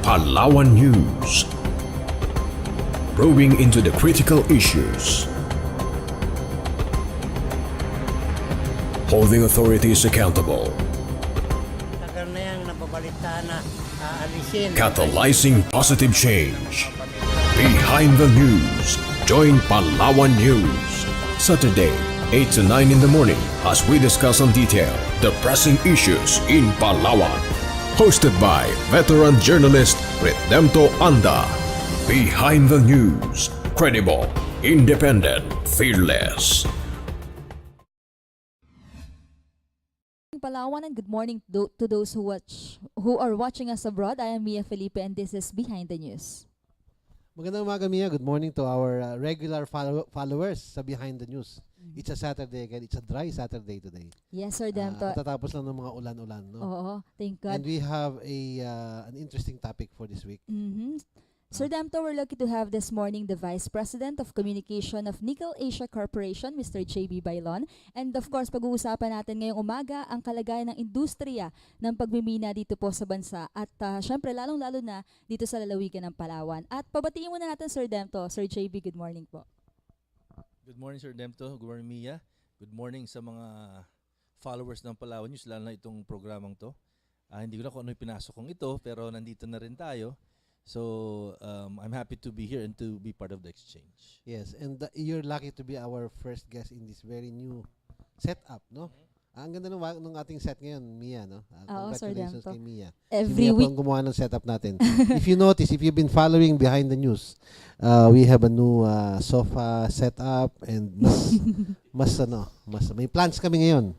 Palawan News. Probing into the critical issues. Holding authorities accountable. Tagal na yan, nababalita na aalisin. Catalyzing positive change. Behind the News. Join Palawan News. Saturday, 8 to 9 in the morning as we discuss in detail the pressing issues in Palawan. Hosted by veteran journalist Redempto Anda. Behind the News. Credible, independent, fearless. Palawan, and good morning to those who are watching us abroad. I am Mia Felipe and this is Behind the News. Magandang umaga, Mia. Good morning to our regular followers sa Behind the News. It's a Saturday again. It's a dry Saturday today. Yes, Sir Demto. Tatapos lang ng mga ulan-ulan, no? Oo, thank God. And we have an interesting topic for this week. Sir Demto, we're lucky to have this morning the Vice President of Communication of Nickel Asia Corporation, Mr. JB Baylon. And of course, pag-uusapan natin ngayong umaga ang kalagayan ng industriya ng pagmimina dito po sa bansa. At syempre, lalong-lalo na dito sa lalawigan ng Palawan. At pabatiin muna natin, Sir Demto. Sir JB, good morning po. Good morning, Sir Demto. Good morning, Mia. Good morning sa mga followers ng Palawan News, lalo na itong programang to. Hindi ko na kung ano yung pinasok kong ito, pero nandito na rin tayo. So, I'm happy to be here and to be part of the exchange. Yes, and you're lucky to be our first guest in this very new setup, no? Ang ganda ng ating set ngayon, Mia, no? Congratulations kay Mia. Every Mia week. po ang gumawa ng setup natin. If you notice, if you've been following Behind the News, we have a new sofa setup and mas may plants kami ngayon.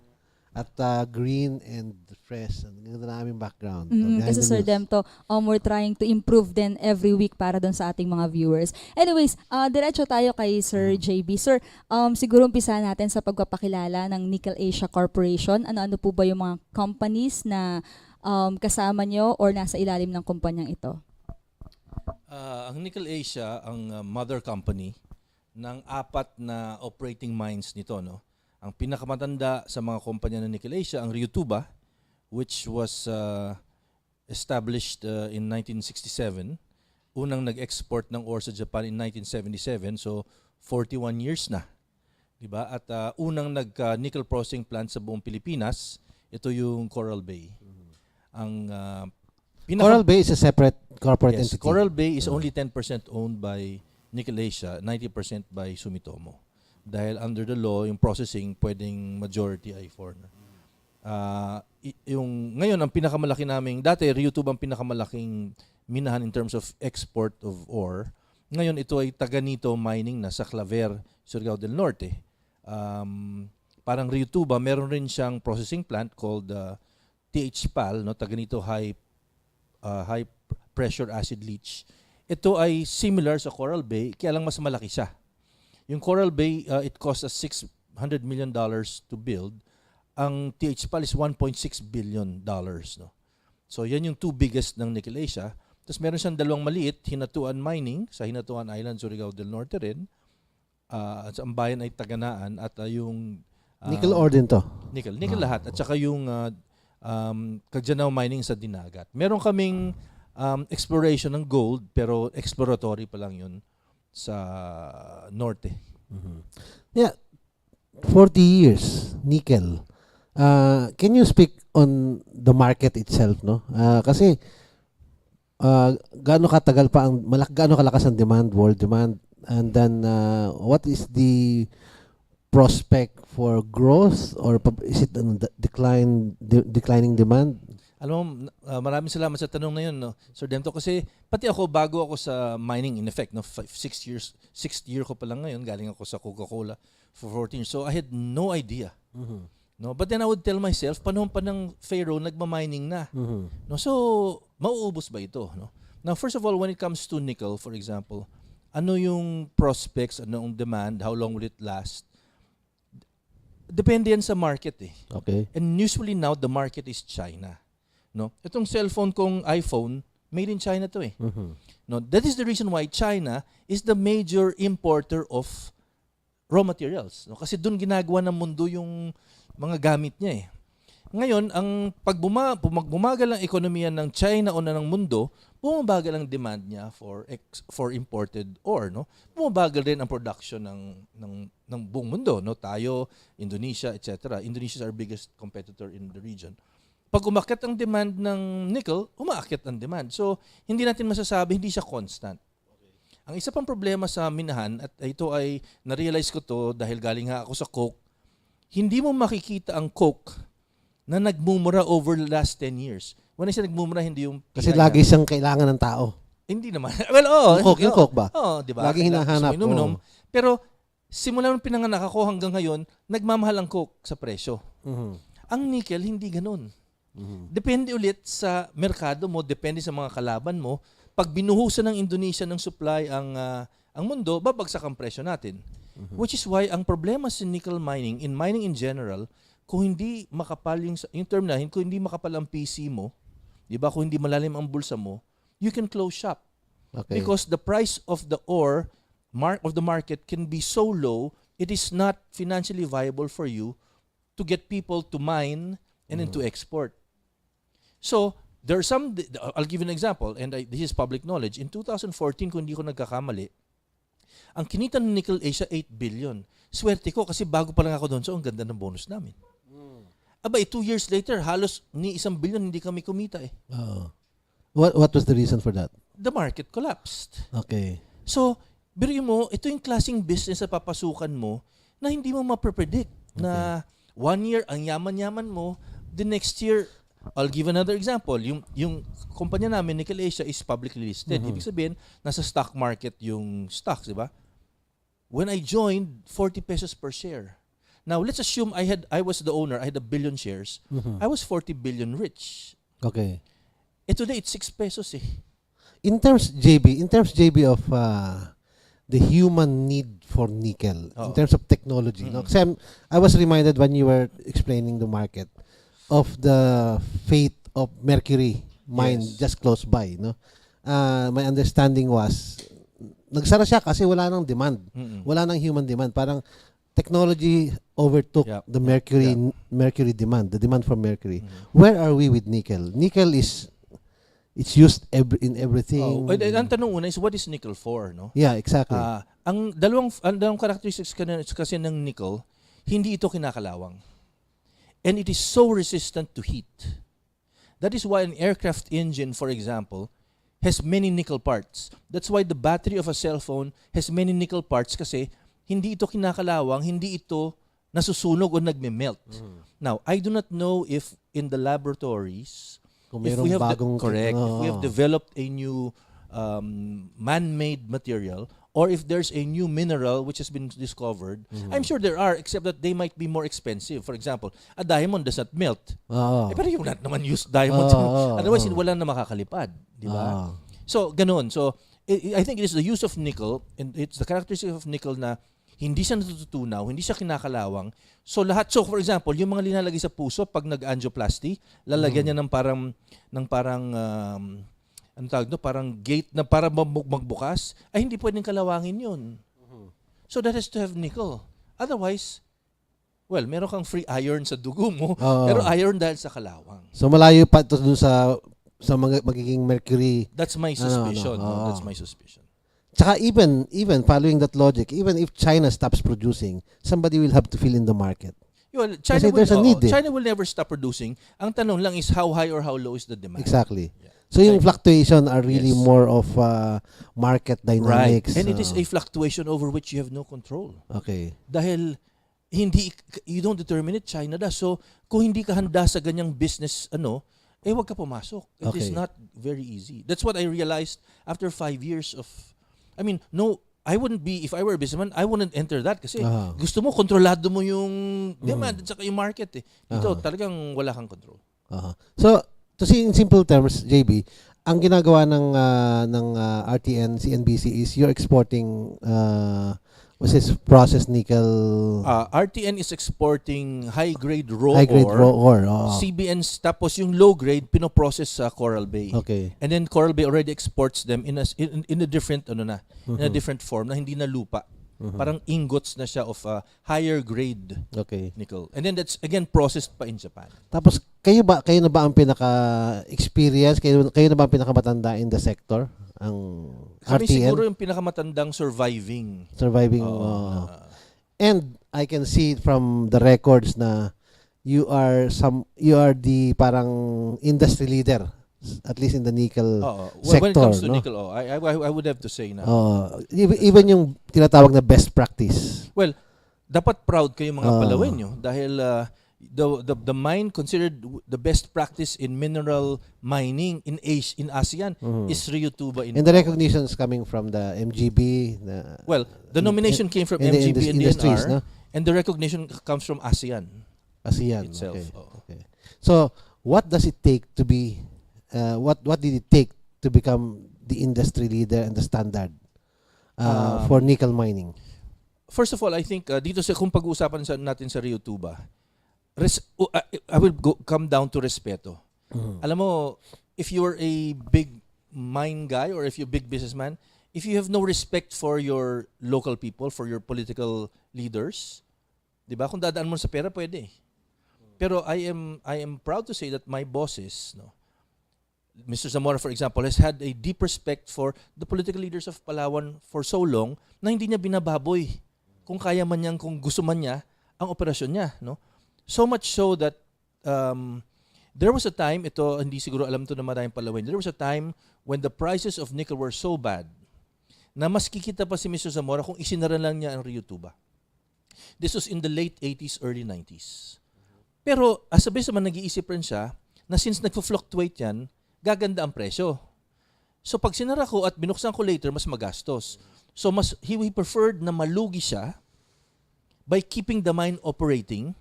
At green and fresh. Ang ganda na aming background. Kasi Sir Demto, we're trying to improve then every week para dun sa ating mga viewers. Anyways, diretso tayo kay Sir JB. Sir, siguro umpisa natin sa pagpapakilala ng Nickel Asia Corporation. Ano-ano po ba yung mga companies na kasama nyo or nasa ilalim ng kumpanyang ito? Ang Nickel Asia, ang mother company ng 4 na operating mines nito, no? Ang pinakamatanda sa mga kumpanya ng Nickel Asia, ang Ryutuba, which was established in 1967. Unang nag-export ng ore sa Japan in 1977, so 41 years na. Diba? At unang nag-nickel processing plant sa buong Pilipinas, ito yung Coral Bay. Ang Coral Bay is a separate corporate yes, entity. Coral Bay is only 10% owned by Nickel Asia, 90% by Sumitomo. Dahil under the law, yung processing pwedeng majority ay foreigner. Ngayon, ang pinakamalaki naming, dati Ryutube ang pinakamalaking minahan in terms of export of ore. Ngayon, ito ay Taganito Mining na sa Claver, Surigao del Norte. Parang Ryutuba, meron rin siyang processing plant called THPAL, no? Taganito High Pressure Acid Leach. Ito ay similar sa Coral Bay, kaya lang mas malaki siya. Yung Coral Bay, it cost us $600 million to build. Ang THPAL is $1.6 billion. No? So yan yung 2 biggest ng Nickel Asia. Tapos meron siyang 2 maliit, Hinatuan Mining, sa Hinatuan Island, Surigao del Norte rin. Ang bayan ay Taganaan at yung... Nickel ore din to? Nickel lahat. At saka yung Cagjanao Mining sa Dinagat. Meron kaming exploration ng gold, pero exploratory pa lang yun sa norte. Yeah, 40 years, nickel. Can you speak on the market itself, no? Kasi gaano katagal pa gaano kalakas ang demand, world demand, and then what is the prospect for growth, or is it declining demand? Alam mo, maraming salamat sa tanong na yun, no, Sir Demto, kasi pati ako, bago ako sa mining, in effect, no, 6th year ko pa lang ngayon, galing ako sa Coca-Cola for 14 years, so I had no idea. No, but then I would tell myself, panahon pa ng Pharaoh, nagmamining na. No, so, mauubos ba ito? No? Now, first of all, when it comes to nickel, for example, ano yung prospects, ano yung demand, how long will it last? Depende yan sa market eh. Okay. And usually now, the market is China. No? Itong cellphone kong iPhone, made in China to eh. No, that is the reason why China is the major importer of raw materials. No? Kasi doon ginagawa ng mundo yung mga gamit niya eh. Ngayon, ang bumagal ang ekonomiya ng China o na ng mundo, bumabagal ang demand niya for imported ore, no? Bumabagal din ang production ng buong mundo, no? Tayo, Indonesia, etc. Indonesia is our biggest competitor in the region. Pag umakyat ang demand ng nickel, umaakyat ang demand. So, hindi natin masasabi, hindi siya constant. Ang isa pang problema sa minahan, at ito ay na-realize ko to dahil galing nga ako sa coke, hindi mo makikita ang coke na nagmumura over the last 10 years. When I say nagmumura, hindi yung... Kasi lagi siyang kailangan ng tao. Hindi naman. Well, oo. Yung coke ba? Oo, di ba? Laging hinahanap. Inom-inom. Pero simula nung pinanganak ako hanggang ngayon, nagmamahal ang coke sa presyo. Ang nickel, hindi ganun. Depende ulit sa merkado mo, depende sa mga kalaban mo. Pag binuhusan ng Indonesia ng supply ang mundo, babagsak ang presyo natin. Which is why ang problema sa nickel mining, in mining in general, kung hindi makapal yung term na, kung hindi makapal ang PC mo, di ba, kung hindi malalim ang bulsa mo, you can close shop. Okay. Because the price of the ore of the market can be so low, it is not financially viable for you to get people to mine and then to export. So, there are some, I'll give you an example, and this is public knowledge. In 2014, kung hindi ko nagkakamali, ang kinita ng Nickel Asia, 8 billion. Swerte ko kasi bago pa lang ako doon, so ang ganda ng bonus namin. Abay, 2 years later, halos ni 1 billion hindi kami kumita eh. What was the reason for that? The market collapsed. Okay. So, biruin mo, ito yung klaseng business na papasukan mo na hindi mo maprepredict na 1 year, ang yaman-yaman mo, the next year, I'll give another example. Yung kumpanya namin, Nickel Asia, is publicly listed. Ibig sabihin, nasa stock market yung stocks, di ba? When I joined, 40 pesos per share. Now, let's assume I was the owner, I had 1 billion shares. I was 40 billion rich. Okay. Today, it's 6 pesos eh. In terms, JB, of the human need for nickel, in terms of technology, no? Kasi I was reminded when you were explaining the market of the fate of Mercury mine just close by, no? My understanding was nagsara siya kasi wala nang demand. Wala nang human demand. Parang technology overtook the mercury demand, the demand for mercury. Where are we with nickel? Nickel it's used in everything. Ang tanong una is, what is nickel for, no? Yeah, exactly. Ang dalawang characteristics kasi ng nickel, hindi ito kinakalawang. And it is so resistant to heat. That is why an aircraft engine, for example, has many nickel parts. That's why the battery of a cell phone has many nickel parts kasi hindi ito kinakalawang, hindi ito nasusunog o nagme-melt. Now, I do not know if in the laboratories, if we have developed a new man-made material, or if there's a new mineral which has been discovered. I'm sure there are, except that they might be more expensive. For example, a diamond does not melt. Pero you not naman use diamond. Otherwise, wala na makakalipad. Di ba? So, ganun. So, I think it is the use of nickel, and it's the characteristic of nickel na hindi siya natututunaw, hindi siya kinakalawang. So, for example, yung mga linalagay sa puso, pag nag-angioplasty, lalagyan niya ng parang ano tawag no, parang gate na para magbukas, ay hindi pwedeng kalawangin yun. So that has to have nickel. Otherwise, well, meron kang free iron sa dugo mo, pero iron dahil sa kalawang. So malayo pa ito dun sa mga magiging mercury. That's my suspicion. That's my suspicion. Tsaka even following that logic, even if China stops producing, somebody will have to fill in the market. Well, Kasi there's a need. China will never stop producing. Ang tanong lang is how high or how low is the demand. Exactly. So yung fluctuation are really more of market dynamics. Right. And it is a fluctuation over which you have no control. Okay. Dahil you don't determine it, China does. So kung hindi ka handa sa ganyang business, wag ka pumasok. It is not very easy. That's what I realized after 5 years of, I wouldn't be, if I were a businessman, I wouldn't enter that kasi gusto mo, kontrolado mo yung demand at saka yung market eh. Ito, talagang wala kang control. So, to see in simple terms, JB, ang ginagawa ng RTN, CNBC is you're exporting processed nickel. RTN is exporting high-grade raw ore. CBN's, tapos yung low-grade, pinoprocess sa Coral Bay. Okay. And then Coral Bay already exports them in a different in a different form na hindi na lupa. Parang ingots na siya of higher grade Okay. nickel. And then that's again processed pa in Japan. Tapos kayo na ba ang pinaka-experience? Kayo na ba ang pinakamatanda in the sector? Ang Kami RTL? siguro yung pinakamatandang surviving. Surviving. And I can see from the records na you are the parang industry leader, at least in the nickel sector. When it comes to no? nickel, I would have to say na. Even yung tinatawag na best practice. Well, dapat proud kayo mga Palawenyo dahil the mine considered the best practice in mineral mining in ASEAN is Rio Tuba in And the Palawan. recognitions coming from the MGB. Well, the nomination came from in the MGB and industries, DNR, no? and the recognition comes from ASEAN ASEAN. itself. Okay. Oo. Okay. So, what does it take to be what did it take to become the industry leader and the standard for nickel mining? First of all, I think dito sa kung pag-uusapan natin sa Rio Tuba, I will come down to respeto. Alam mo, if you're a big mine guy or if you're a big businessman, if you have no respect for your local people, for your political leaders, 'di ba? Kung dadaan mo sa pera, pwede. Pero I am proud to say that my bosses, no, Mr. Zamora, for example, has had a deep respect for the political leaders of Palawan for so long na hindi niya binababoy kung kaya man niyang, kung gusto man niya, ang operasyon niya. No? So much so that there was a time, ito hindi siguro alam to na maraming Palawan, there was a time when the prices of nickel were so bad na mas kikita pa si Mr. Zamora kung isinara lang niya ang Rio Tuba. This was in the late 80s, early 90s. Pero as a businessman, nag-iisip rin siya na since nagpo-fluctuate yan, gaganda ang presyo. So pag sinara ko at binuksan ko later, mas magastos. So he preferred na malugi siya by keeping the mine operating,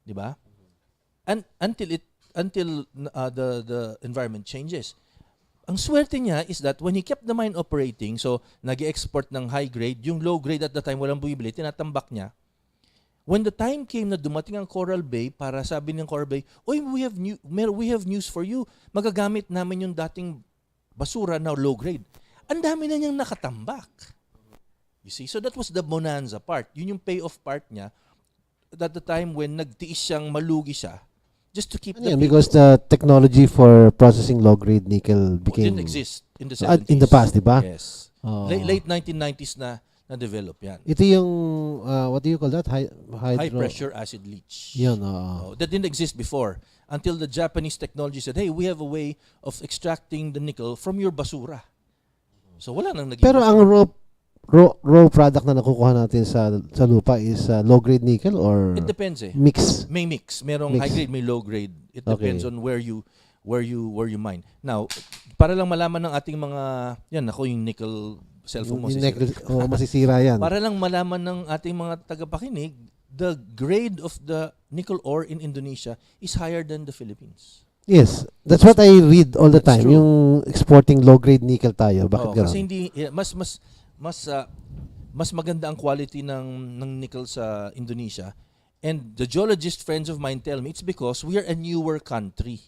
di ba? And until the environment changes. Ang swerte niya is that when he kept the mine operating, so nag-export ng high grade, yung low grade at the time walang bumibili, tinatambak niya. When the time came na dumating ang Coral Bay, para sabi ng Coral Bay, "Oy, we have news for you. Magagamit namin yung dating basura na low grade." Ang dami na niyang nakatambak. You see? So that was the bonanza part. Yun yung payoff part niya. At the time when nagtiis siyang malugi siya, just to keep the Because the technology for processing low grade nickel became didn't exist in the 70s. in the past, di ba? Yes. Late 1990s na-develop yan. Ito yung what do you call that? High pressure acid leach. Yun, That didn't exist before until the Japanese technology said, "Hey, we have a way of extracting the nickel from your basura." So wala nang naging. Pero ang raw product na nakukuha natin sa lupa is low grade nickel or it depends eh. mix. May mix, merong Mix. high grade, may low grade. It Okay. depends on where you mine. Now, para lang malaman ng ating mga ako yung nickel cellphone mo. Yung sisira. nickel, masisira yan. Para lang malaman ng ating mga tagapakinig, the grade of the nickel ore in Indonesia is higher than the Philippines. Yes, that's what I read all the That's time. true. Yung exporting low grade nickel tayo. Bakit gano'n? Kasi hindi mas maganda ang quality ng nickel sa Indonesia. And the geologist friends of mine tell me it's because we are a newer country.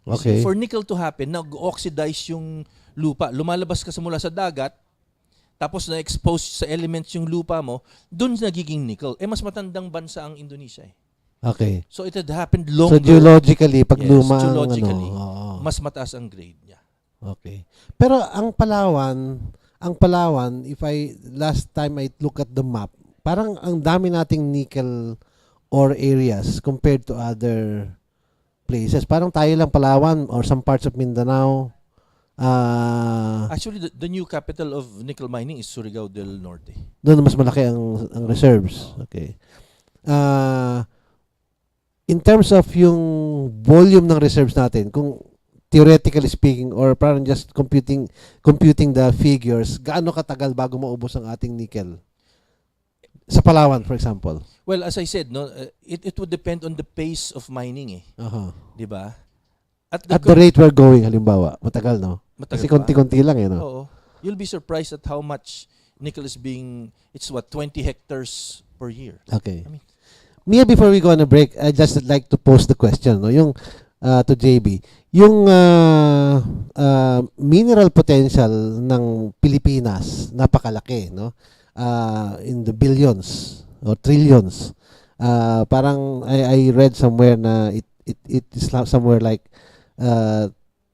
Okay. So for nickel to happen, nag-oxidize yung lupa. Lumalabas ka mula sa dagat, tapos na-expose sa elements yung lupa mo, dun nagiging nickel. Mas matandang bansa ang Indonesia eh. Okay. So it had happened So longer. geologically, pag Yes, luma ang geologically, mas mas mataas ang grade niya. okay. Pero ang Palawan, last time I look at the map, parang ang dami nating nickel ore areas compared to other places. Parang tayo lang Palawan or some parts of Mindanao. Actually, the new capital of nickel mining is Surigao del Norte. Doon mas malaki ang reserves. Okay. In terms of yung volume ng reserves natin, kung theoretically speaking or parang just computing the figures, gaano katagal bago maubos ang ating nickel? Sa Palawan, for example. Well, as I said, no, it would depend on the pace of mining eh. Aha. 'Di ba? At the rate we're going, halimbawa, matagal, no? Matagal Kasi pa. konti-konti lang, no? Oo. You'll be surprised at how much nickel is it's 20 hectares per year. Okay. I mean, Mia, before we go on a break, I just like to pose the question, no? Yung to JB, yung mineral potential ng Pilipinas napakalaki, no? in the billions or trillions. Parang I read somewhere na it is somewhere like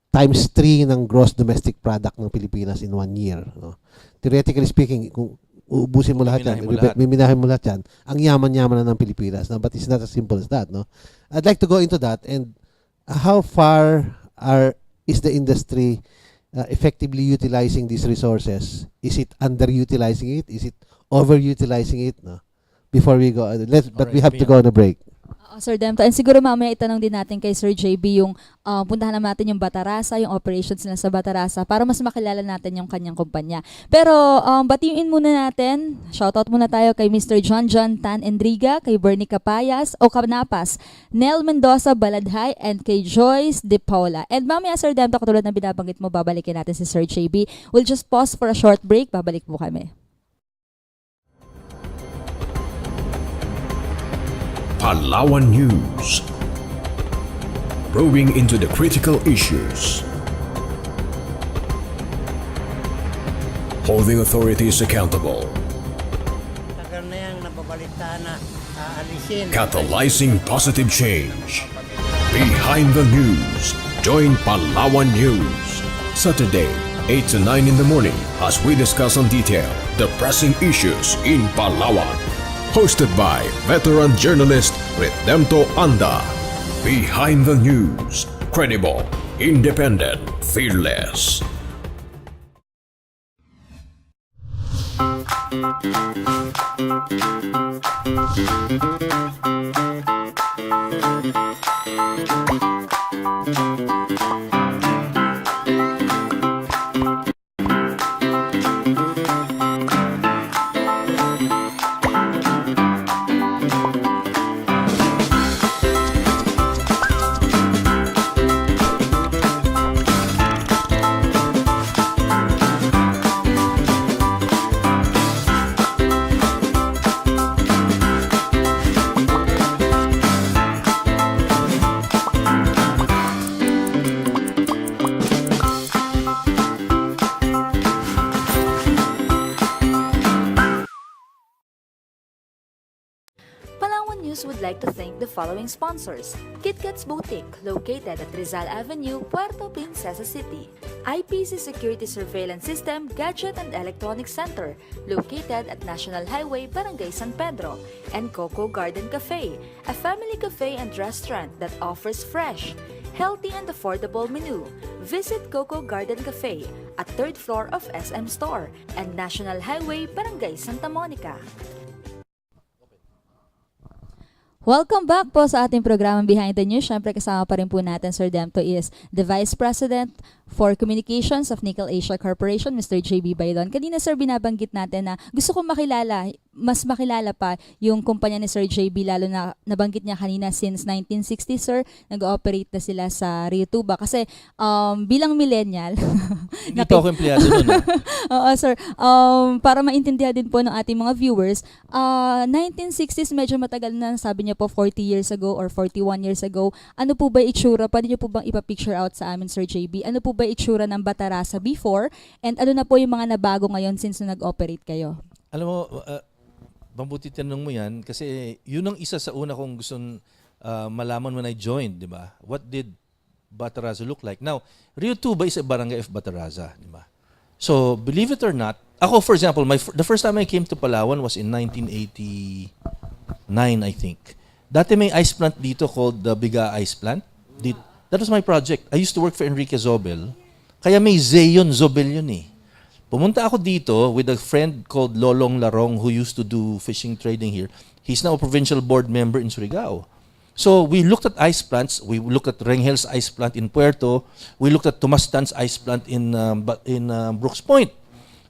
times 3 ng gross domestic product ng Pilipinas in 1 year. No? Theoretically speaking, kung uubusin mo lahat yan, miminahin mo lahat yan, ang yaman-yaman na ng Pilipinas. No? But it's not as simple as that. No? I'd like to go into that. And how far is the industry effectively utilizing these resources? Is it underutilizing it? Is it overutilizing it? No? Before we go, but we have to go on a break. Sir Demto, and siguro mamaya itanong din natin kay Sir JB yung puntahan naman natin yung Batarasa, yung operations nila sa Batarasa para mas makilala natin yung kanyang kumpanya. Pero batiin muna natin, shoutout muna tayo kay Mr. John Tan Enriga, kay Bernie Capayas o Kanapas, Nel Mendoza Baladhay, and kay Joyce De Paula. And mamaya Sir Demto, katulad ng binabanggit mo, babalikin natin si Sir JB. We'll just pause for a short break, babalik po kami. Palawan News. Probing into the critical issues. Holding authorities accountable. Tagal na yung nababalita na aalisin. Catalyzing positive change. Behind the News. Join Palawan News. Saturday, 8 to 9 in the morning as we discuss on detail the pressing issues in Palawan. Hosted by veteran journalist Redempto Anda. Behind the News. Credible, independent, fearless. Palawan News would like to thank the following sponsors: KitKat's Boutique, located at Rizal Avenue, Puerto Princesa City; IPC Security Surveillance System, Gadget and Electronics Center, located at National Highway, Barangay San Pedro; and Coco Garden Cafe, a family cafe and restaurant that offers fresh, healthy and affordable menu. Visit Coco Garden Cafe at 3rd floor of SM Store and National Highway, Barangay Santa Monica. Welcome back po sa ating programang Behind the News. Siyempre kasama pa rin po natin, Sir Demto is the Vice President for Communications of Nickel Asia Corporation, Mr. JB Baylon. Kanina sir, binabanggit natin na gusto kong mas makilala pa yung kumpanya ni Sir JB, lalo na nabanggit niya kanina since 1960 sir, nag-ooperate na sila sa Rio Tuba. Kasi bilang millennial, Hindi pa ako empleyado nun. Oo sir, para maintindihan din po ng ating mga viewers, 1960s medyo matagal na, sabi niya po 40 years ago or 41 years ago. Ano po ba itsura? Pwede niyo po bang ipapicture out sa amin, Sir JB? Ano po ba itsura ng Batarasa before? And ano na po yung mga nabago ngayon since nag-operate kayo? Alam mo, mabuti tinanong mo yan kasi yun ang isa sa una kong gustong malaman when I joined, di ba? What did Batarasa look like? Now, Rio Tuba is a barangay of Batarasa, di ba? So, believe it or not, ako for example, the first time I came to Palawan was in 1989, I think. Dati may ice plant dito called the Biga Ice Plant. That was my project. I used to work for Enrique Zobel. Kaya may Zeyon Zobel yun eh. Pumunta ako dito with a friend called Lolong Larong who used to do fishing trading here. He's now a provincial board member in Surigao. So we looked at ice plants. We looked at Rengel's ice plant in Puerto. We looked at Tomas Tan's ice plant in Brooks Point.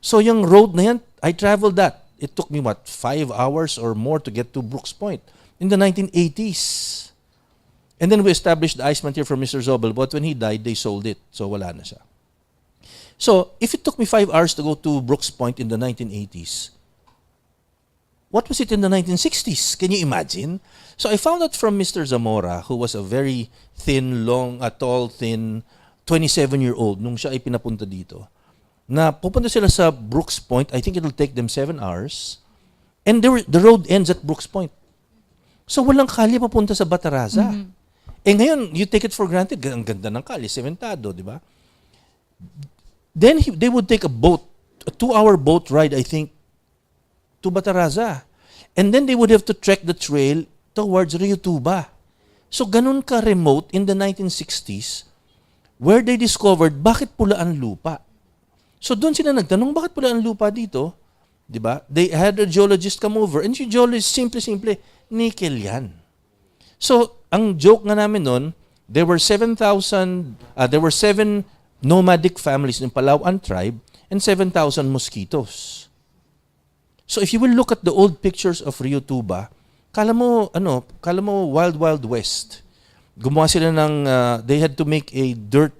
So yung road na yan, I traveled that. It took me 5 hours or more to get to Brooks Point in the 1980s. And then we established the ice plant here for Mr. Zobel, but when he died, they sold it. So wala na siya. So if it took me 5 hours to go to Brooks Point in the 1980s, what was it in the 1960s? Can you imagine? So I found out from Mr. Zamora, who was a very thin, tall, thin, 27-year-old nung siya ay pinapunta dito, na pupunta sila sa Brooks Point. I think it'll take them 7 hours. And the road ends at Brooks Point. So walang kalye papunta sa Bataraza. Eh ngayon, you take it for granted. Ang ganda ng kalye, sementado, di ba? Then they would take a 2-hour boat ride, I think, to Bataraza. And then they would have to trek the trail towards Rio Tuba. So ganun ka-remote in the 1960s where they discovered bakit pula ang lupa. So doon sila nagtanong, bakit pula ang lupa dito? Diba? They had a geologist come over and yung geologist, simple, nickel yan. So, ang joke nga namin noon, there were 7 nomadic families in Palawan tribe and 7,000 mosquitoes. So if you will look at the old pictures of Rio Tuba, kala mo wild west. Gumawa sila ng they had to make a dirt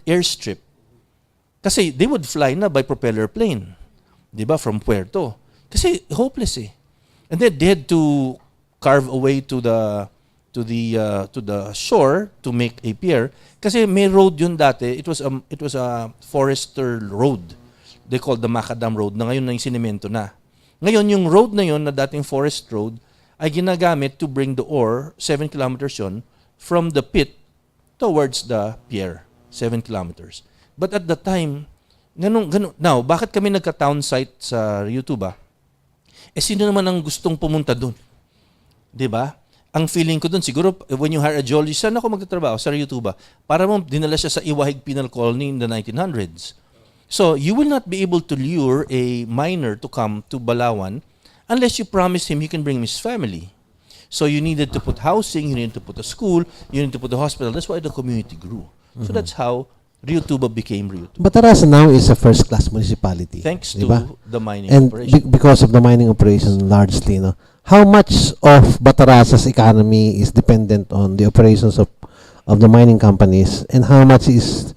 airstrip. Kasi they would fly na by propeller plane. 'Di ba, from Puerto. Kasi hopeless eh. And then they had to carve a way to the shore to make a pier kasi may road yun dati. It was a forester road. They called the Macadam Road na ngayon na yung sinemento na. Ngayon yung road na yun na dating forest road ay ginagamit to bring the ore 7 kilometers yun from the pit towards the pier. 7 kilometers. But at the time, ganun. Now, bakit kami nagka-town site sa Rio Tuba? Eh, sino naman ang gustong pumunta doon? Diba? Ang feeling ko doon, siguro, when you hire a geologist, saan ako magtatrabaho? Sa Rio Tuba. Para mo, dinala siya sa Iwahig Penal Colony in the 1900s. So, you will not be able to lure a miner to come to Palawan unless you promise him he can bring his family. So, you needed to put housing, you needed to put a school, you needed to put a hospital. That's why the community grew. So, that's how Rio Tuba became Rio Tuba. Bataraza now is a first-class municipality. Thanks to diba? the mining And operation. because of the mining operation largely, no? How much of Bataraza's economy is dependent on the operations of the mining companies, and how much is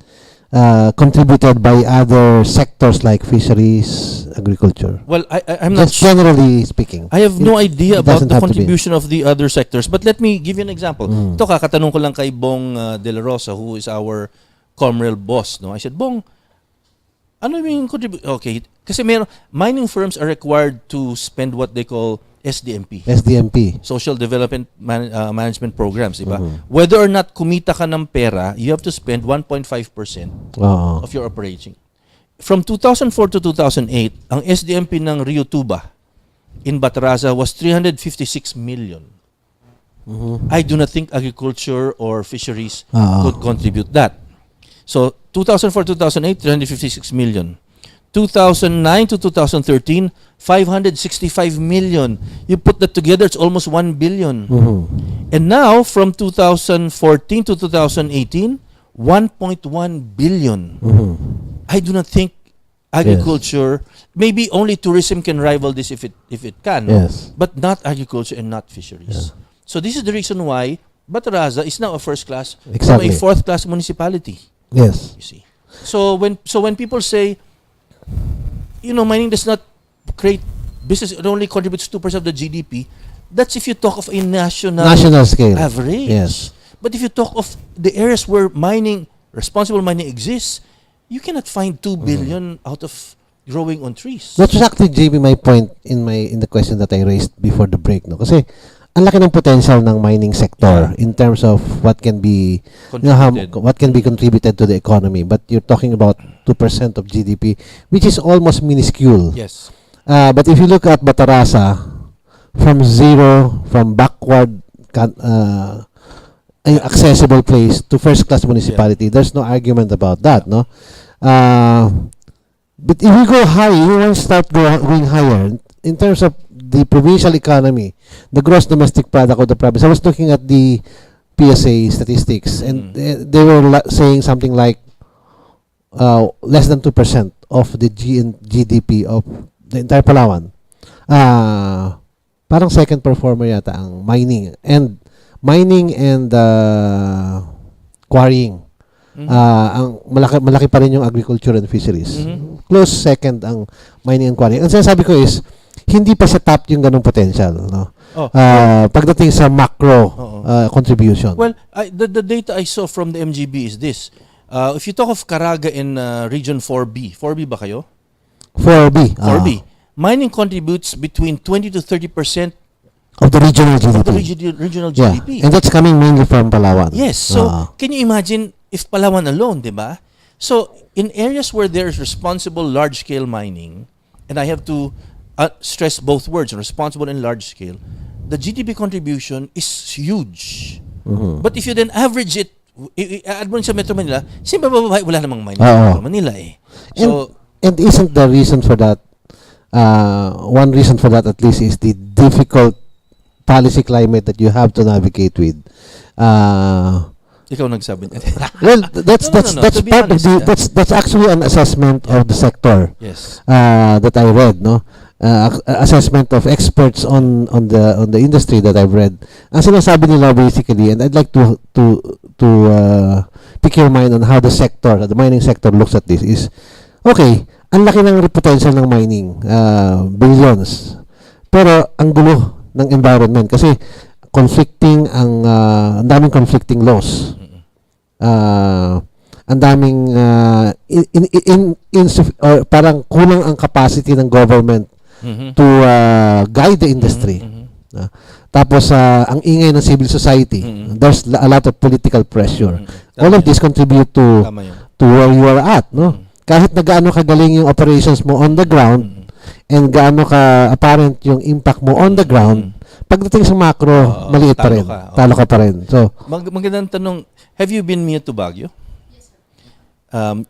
contributed by other sectors like fisheries, agriculture? Well, I'm not Just generally speaking. I have no idea it about doesn't the have to be. contribution of the other sectors. But let me give you an example. Ito, kakatanong ko lang kay Bong De La Rosa, who is our Comrel boss. No? I said, Bong, ano yung contribution? Okay, kasi mining firms are required to spend what they call SDMP. SDMP. Social Development Management Programs, di ba? Whether or not kumita ka ng pera, you have to spend 1.5% of your operating. From 2004 to 2008, ang SDMP ng Rio Tuba in Bataraza was 356 million. I do not think agriculture or fisheries could contribute that. So, 2004-2008, 356 million. 2009 to 2013, 565 million. You put that together, it's almost 1 billion. And now, from 2014 to 2018, 1.1 billion. I do not think agriculture, maybe only tourism can rival this if it can, Yes. but not agriculture and not fisheries. So this is the reason why Bataraza is now a first class, Exactly. a fourth class municipality. Yes. You see. So when people say, mining does not create business, it only contributes 2% of the GDP. That's if you talk of a national scale average. Yes. But if you talk of the areas where responsible mining exists, you cannot find 2 billion out of growing on trees. That was actually, JB, my point in the question that I raised before the break, no? Kasi ang laki ng potential ng mining sector in terms of what can be what can be contributed to the economy, but you're talking about 2% of GDP, which is almost minuscule. Yes. But if you look at Bataraza, from backward accessible place to first class municipality, there's no argument about that, no? But if you go high, you will start going higher in terms of the provincial economy, the gross domestic product of the province. I was looking at the PSA statistics, and they were saying something like less than 2% of the GDP of the entire Palawan. Parang second performer yata ang mining and quarrying. Ang malaki pa rin yung agriculture and fisheries. Close second ang mining and quarrying. Ang sinasabi ko is hindi pa siya top yung ganung potential, no? Pagdating sa macro contribution. Well, the data I saw from the MGB is this. If you talk of Caraga in Region 4B, 4B ba kayo? 4B. 4B. Mining contributes between 20 to 30% Of the regional GDP. of the regional Yeah. GDP. And that's coming mainly from Palawan. Yes. So, can you imagine if Palawan alone, di ba? So, in areas where there's responsible large-scale mining, and I have to stress both words, responsible and large-scale, the GDP contribution is huge. But if you then average it, add mo sa Metro Manila, simple bababay, wala namang mining sa Metro Manila eh. So, And isn't the reason for that, one reason for that at least is the difficult policy climate that you have to navigate with. ikaw nagsabi niya. Well, that's No. that's To be part honest, of the that's actually an assessment of the sector Yes. that I read, no. Assessment of experts on the industry that I've read. Ang sinasabi nila basically, and I'd like to pick your mind on how the mining sector looks at this is, okay, ang laki ng potential ng mining, billions. Pero ang gulo ng environment kasi ang daming conflicting laws. Ang daming or parang kulang ang capacity ng government to guide the industry. Tapos ang ingay ng civil society. There's a lot of political pressure. All of this contribute to where you are at, no? Kahit na gaano kagaling yung operations mo on the ground and gaano ka apparent yung impact mo on the ground, pagdating sa macro, maliit pa rin. Talo ka pa rin. So, magandang tanong, have you been near to Baguio?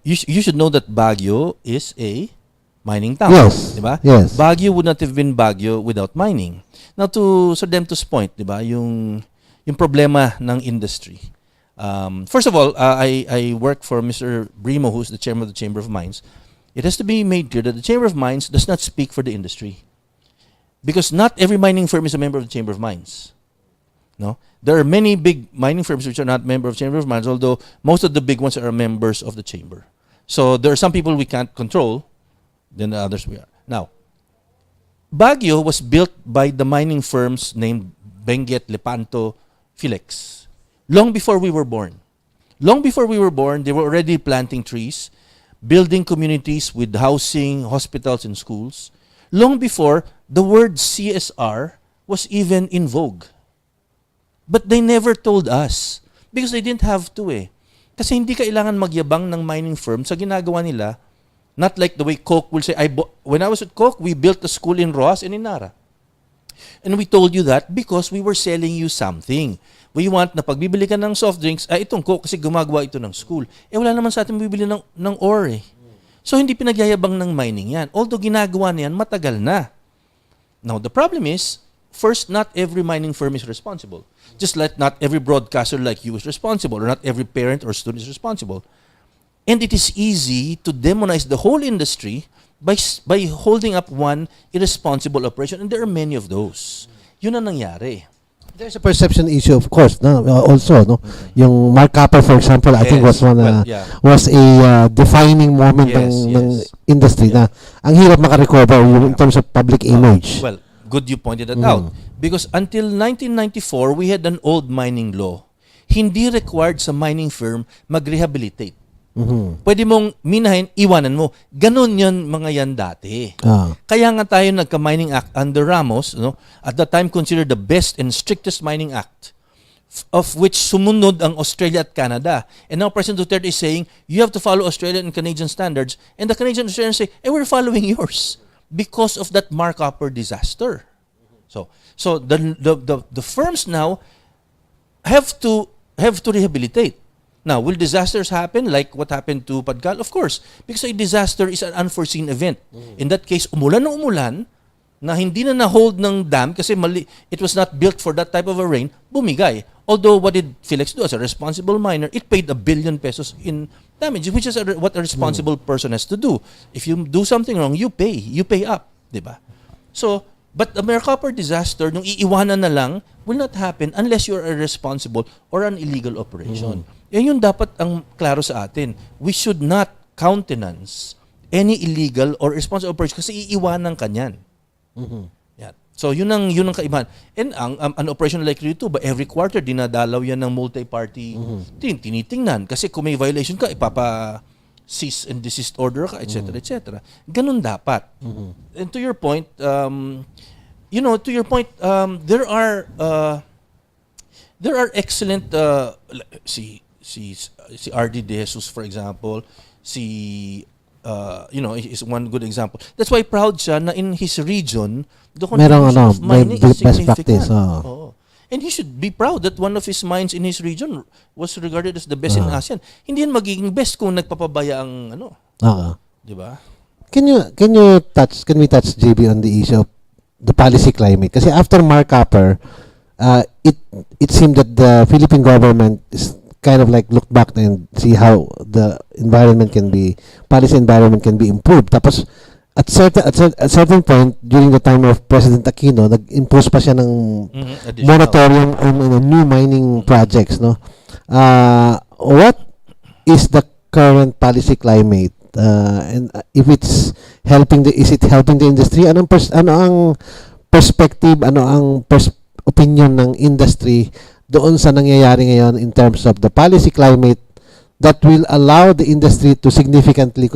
You should know that Baguio is a mining town. Yes. Diba? Yes. Baguio would not have been Baguio without mining. Now, to Sir Demto's point, diba, yung problema ng industry. First of all, I work for Mr. Brimo, who's the chairman of the Chamber of Mines. It has to be made clear that the Chamber of Mines does not speak for the industry. Because not every mining firm is a member of the Chamber of Mines. No? There are many big mining firms which are not member of Chamber of Mines, although most of the big ones are members of the Chamber. So there are some people we can't control, then the others we are. Now, Baguio was built by the mining firms named Benguet, Lepanto, Philex. Long before we were born. Long before we were born, they were already planting trees, building communities with housing, hospitals, and schools. Long before the word CSR was even in vogue. But they never told us because they didn't have to eh. Kasi hindi kailangan magyabang ng mining firm sa ginagawa nila. Not like the way Coke will say, when I was at Coke, we built a school in Roas and in Nara. And we told you that because we were selling you something. We want na pagbibili ka ng soft drinks, itong Coke kasi gumagawa ito ng school. Wala naman sa atin bibili ng ore eh. So, hindi pinagyayabang ng mining yan. Although ginagawa niyan, matagal na. Now, the problem is, first, not every mining firm is responsible. Just like not every broadcaster like you is responsible, or not every parent or student is responsible. And it is easy to demonize the whole industry by holding up one irresponsible operation. And there are many of those. Yun ang nangyari. there's a perception issue, of course, no? Also, no? Yung Mark Kappa, for example, I think was one was a defining moment ng industry na ang hirap makarecover in terms of public image. Well, good you pointed that out. Because until 1994, we had an old mining law. Hindi required sa mining firm mag-rehabilitate. Pwede mong minahin, iwanan mo. Ganon yun mga yan dati. Kaya nga tayo nagka-Mining Act under Ramos, no? At that time considered the best and strictest mining act, of which sumunod ang Australia at Canada. And now President Duterte is saying, you have to follow Australian and Canadian standards. And the Canadian and Australians say, we're following yours because of that Mark Upper disaster. So the firms now have to rehabilitate. Now, will disasters happen like what happened to Padgal? Of course, because a disaster is an unforeseen event. In that case, umulan na hindi na na-hold ng dam kasi it was not built for that type of a rain, bumigay. Although, what did Felix do as a responsible miner? It paid 1 billion pesos in damage, which is what a responsible person has to do. If you do something wrong, you pay up, di ba? So, but the Mercopper disaster, nung iiwanan na lang, will not happen unless you're irresponsible or an illegal operation. Yan yung dapat ang klaro sa atin. We should not countenance any illegal or irresponsible operation kasi iiwanan ka niyan. Yan. So yun ang kaibahan. And an operation like Rio ba every quarter dinadalaw yan ng multi-party tinitingnan kasi kung may violation ka ipapa cease and desist order ka, etc., etc. Ganun dapat. And to your point, there are excellent si RD De Jesus, for example, is one good example. That's why proud siya na in his region the contribution of mining is best significant. practice. Oo. And he should be proud that one of his mines in his region was regarded as the best in ASEAN. Hindi yan magiging best kung nagpapabaya ang di ba? Can we touch JB on the issue of the policy climate? Kasi after Mark Copper, it seemed that the Philippine government is kind of like look back and see how the policy environment can be improved. Tapos at certain point during the time of President Aquino, nag-impose pa siya ng moratorium on new mining projects, no? What is the current policy climate? And if it's helping the industry? Ano ang perspective, opinion ng industry doon sa nangyayari ngayon in terms of the policy climate that will allow the industry to significantly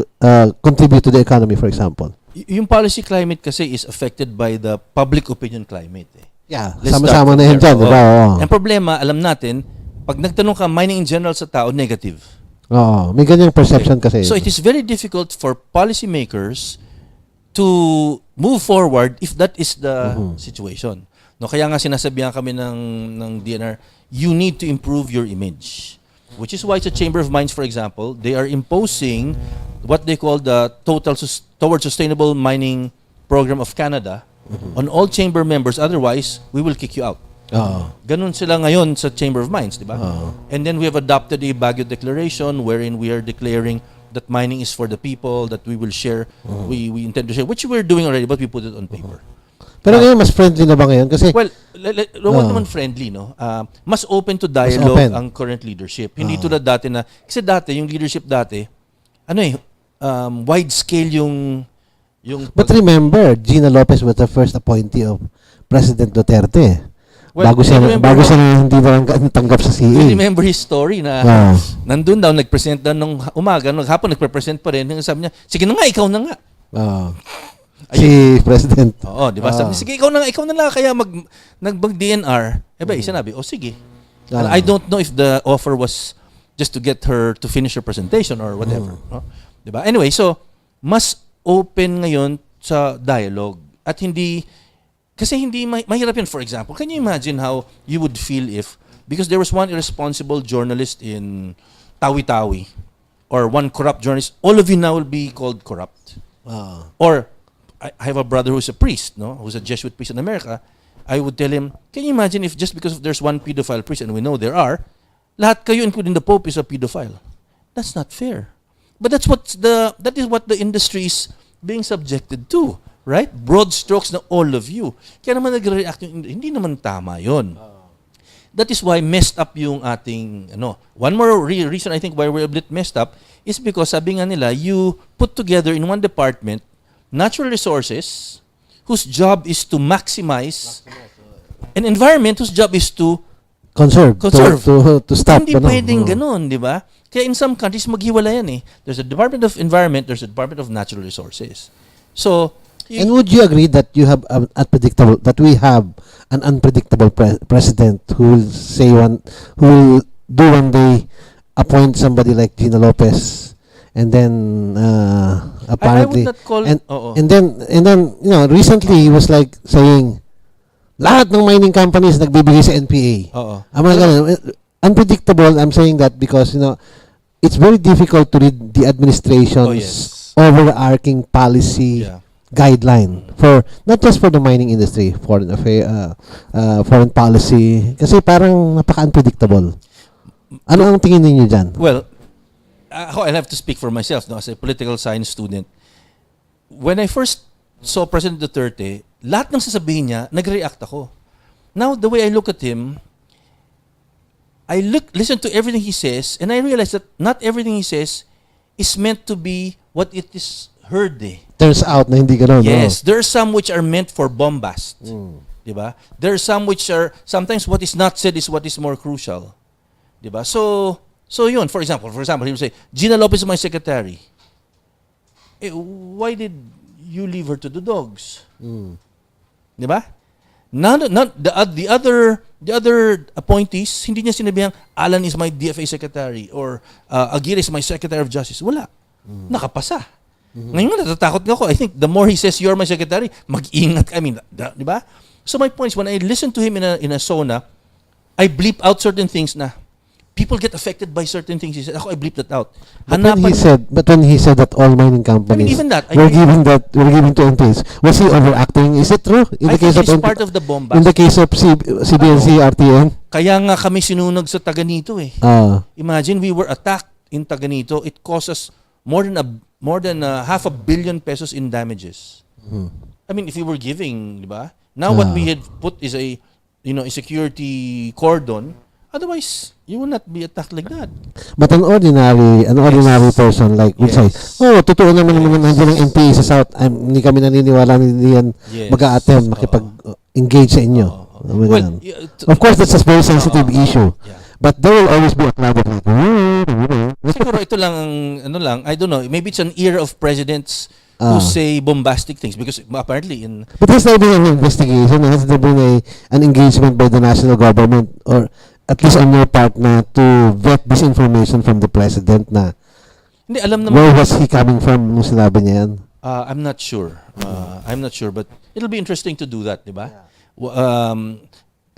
contribute to the economy, for example? Yung policy climate kasi is affected by the public opinion climate. Yeah, Let's sama-sama start na yan from dyan, there. di ba? Oo. Ang problema, alam natin, pag nagtanong ka mining in general sa tao, negative. Oo, may ganyang perception kasi. So it is very difficult for policymakers to move forward if that is the situation. No, kaya nga sinasabihan kami ng DNR, you need to improve your image. Which is why sa Chamber of Mines, for example, they are imposing what they call the Towards Sustainable Mining Program of Canada on all chamber members. Otherwise, we will kick you out. Ganun sila ngayon sa Chamber of Mines, di ba? And then we have adopted a Baguio Declaration wherein we are declaring that mining is for the people, that we will share, we intend to share, which we're doing already, but we put it on paper. Pero ngayon, mas friendly na ba ngayon? Kasi, well, huwag naman friendly, no? Mas open to dialogue ang current leadership. Hindi tulad dati na, kasi dati, yung leadership dati, wide scale yung but remember, Gina Lopez was the first appointee of President Duterte. Well, bago siya hindi na tanggap sa CA. I remember his story na nandun daw, nag-present daw nung umaga, nung hapon nagpre-present pa rin, sabi niya, sige na nga, ikaw na nga. Si President. Oo, di ba? Sabi, sige, ikaw na lang, kaya nag-DNR. Sinabi, sige. I don't know if the offer was just to get her to finish her presentation or whatever. No? Di ba? Anyway, so, mas open ngayon sa dialogue. At kasi hindi mahirap yun. For example, can you imagine how you would feel if, because there was one irresponsible journalist in Tawi-Tawi, or one corrupt journalist, all of you now will be called corrupt. Or, I have a brother who's a priest, no? Who's a Jesuit priest in America. I would tell him, can you imagine if just because there's one pedophile priest, and we know there are, lahat kayo, including the Pope, is a pedophile? That's not fair. But that is what the industry is being subjected to, right? Broad strokes na all of you. Kaya naman nagre-react yung hindi naman tama yon. That is why messed up yung ating One more reason I think why we're a bit messed up is because sabi nga nila, you put together in one department natural resources whose job is to maximize an environment whose job is to conserve. To stop. Hindi pwedeng ganun, di ba? Kaya in some countries, maghiwala yan eh. There's a Department of Environment, there's a Department of Natural Resources. So, and would you agree that we have an unpredictable president who will do one day appoint somebody like Gina Lopez, and then apparently I would not call and then recently he was like saying lahat ng mining companies nagbibigay sa NPA. Unpredictable. I'm saying that because it's very difficult to read the administration's overarching policy guideline for not just for the mining industry, foreign policy, kasi parang napaka-unpredictable. Ano ang tingin niyo dyan? Well, I'll have to speak for myself as a political science student. When I first saw President Duterte, lahat ng sasabihin niya, nag-react ako. Now, the way I look at him, listen to everything he says, and I realize that not everything he says is meant to be what it is heard eh. Turns out na hindi gano'n. Yes, there are some which are meant for bombast. Diba? There are some which are, sometimes what is not said is what is more crucial. Diba? So yun, for example, he will say, Gina Lopez is my secretary. Why did you leave her to the dogs? Diba? The other appointees, hindi niya sinabihang, Alan is my DFA secretary or Aguirre is my secretary of justice. Wala. Nakapasa. Ngayon natatakot ako. I think the more he says you're my secretary, mag-ingat. I mean, di ba? So my point is, when I listen to him in a SONA, I bleep out certain things na people get affected by certain things. He said, ako, I bleep that out. But when he said that all mining companies even that, were given to NPAs, was he overacting? Is it true? In the I think case of it's part of the bombast. In the case of CBNC, RTN? Kaya nga kami sinunog sa Taganito eh. Imagine we were attacked in Taganito. It cost us more than $500 million pesos in damages. I mean, if we were giving, di ba? Now what we had put is a security cordon. Otherwise, you will not be attacked like that. But an ordinary person like would say, totoo naman nandiyan ang NPA sa South. Hindi kami naniniwala na hindi yan mag-a-attempt makipag-engage sa inyo. Of course, that's a very sensitive issue. But there will always be a cloud of like, siguro ito lang I don't know, maybe it's an era of presidents who say bombastic things because apparently But has there been an investigation? Has there been an engagement by the national government or at least on your part na to vet this information from the president na hindi, alam naman, where was he coming from nung sinabi niya yan? I'm not sure. I'm not sure, but it'll be interesting to do that, di ba?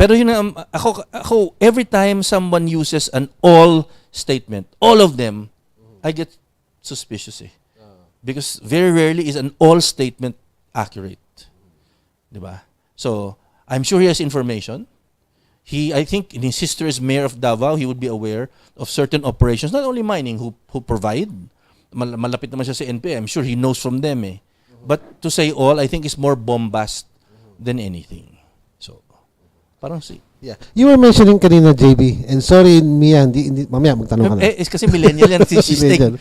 Pero yun ako every time someone uses an all statement, all of them, I get suspicious eh. Because very rarely is an all statement accurate. Diba? So, I'm sure he has information. I think in his history as mayor of Davao, he would be aware of certain operations, not only mining, who provide. Malapit naman siya sa NPA. I'm sure he knows from them eh. But to say all, I think is more bombast than anything. So, parang see. Yeah. You were mentioning kanina, JB, and sorry, Mia, hindi mamaya magtanong ka na. It's kasi millennial yan. She's taking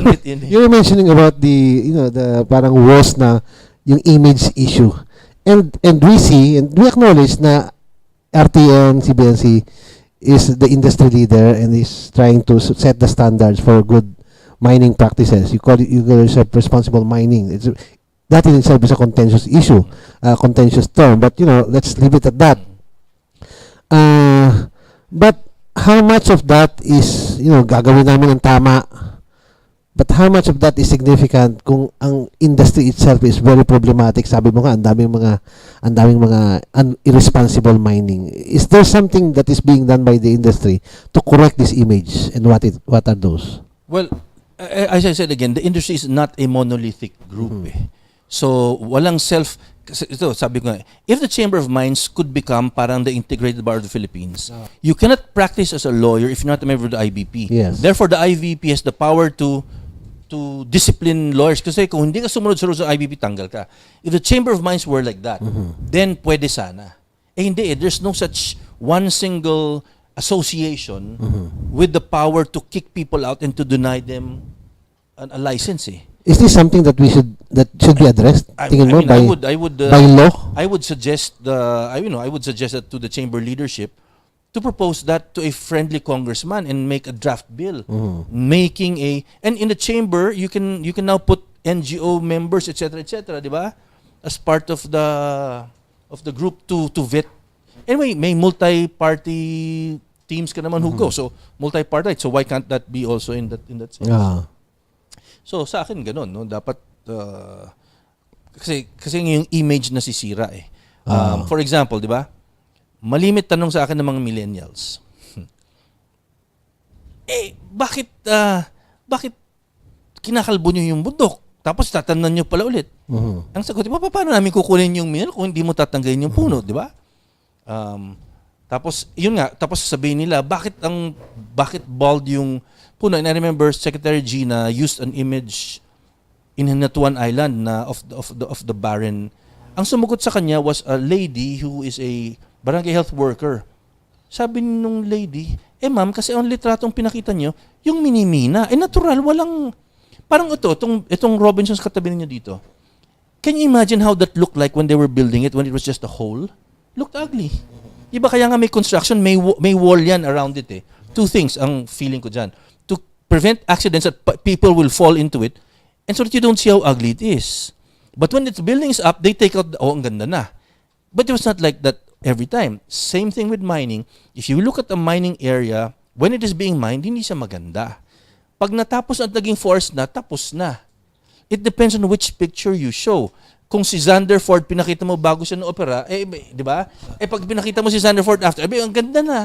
it in. You were mentioning about the parang worse na yung image issue. And we see, and we acknowledge na RTN, CBNC is the industry leader and is trying to set the standards for good mining practices. You call yourself responsible mining. That in itself is a contentious issue, a contentious term. But, let's leave it at that. But how much of that is, gagawin namin ng tama? But how much of that is significant kung ang industry itself is very problematic? Sabi mo nga, ang daming mga irresponsible mining. Is there something that is being done by the industry to correct this image? And what are those? Well, as I said again, the industry is not a monolithic group. So, walang ito, sabi ko nga, if the Chamber of Mines could become parang the Integrated Bar of the Philippines, you cannot practice as a lawyer if you're not a member of the IBP. Yes. Therefore, the IBP has the power to discipline lawyers. Kasi kung hindi ka sumunod sa IBP, tanggal ka. If the Chamber of Mines were like that, then pwede sana. Hindi there's no such one single association with the power to kick people out and to deny them a license Is this something that should be addressed? Tingin mo by law? I would suggest that to the chamber leadership to propose that to a friendly congressman and make a draft bill, and in the chamber you can now put NGO members, etc., di ba, as part of the group to vet. Anyway, may multi-party teams ka naman who go, so multi-party. So why can't that be also in that sense? So sa akin ganun, no, dapat kasi yung image nasisira eh. For example, di ba? Malimit tanong sa akin ng mga millennials. Bakit kinakalbo niyo yung bundok? Tapos tatannan niyo pala ulit. Ang sagot, paano namin kukunin yung mineral kung hindi mo tatanggalin yung puno, di ba? Tapos yun nga, tapos sabihin nila, bakit bald yung puno? And I remember Secretary Gina used an image in Hinatuan Island na of the barren. Ang sumugot sa kanya was a lady who is a barangay health worker. Sabi nung lady, ma'am, kasi ang litratong pinakita niyo, yung minimina. Natural, Parang itong Robinsons katabi ninyo dito. Can you imagine how that looked like when they were building it, when it was just a hole? Looked ugly. Iba kaya nga may construction, may wall yan around it eh. Two things ang feeling ko dyan. To prevent accidents that people will fall into it, and so that you don't see how ugly it is. But when its buildings up, they take out, ang ganda na. But it was not like that every time. Same thing with mining. If you look at a mining area, when it is being mined, hindi siya maganda. Pag natapos at naging forest na, tapos na. It depends on which picture you show. Kung si Zanderford pinakita mo bago siya na-opera, di ba? Pag pinakita mo si Zanderford after, ang ganda na.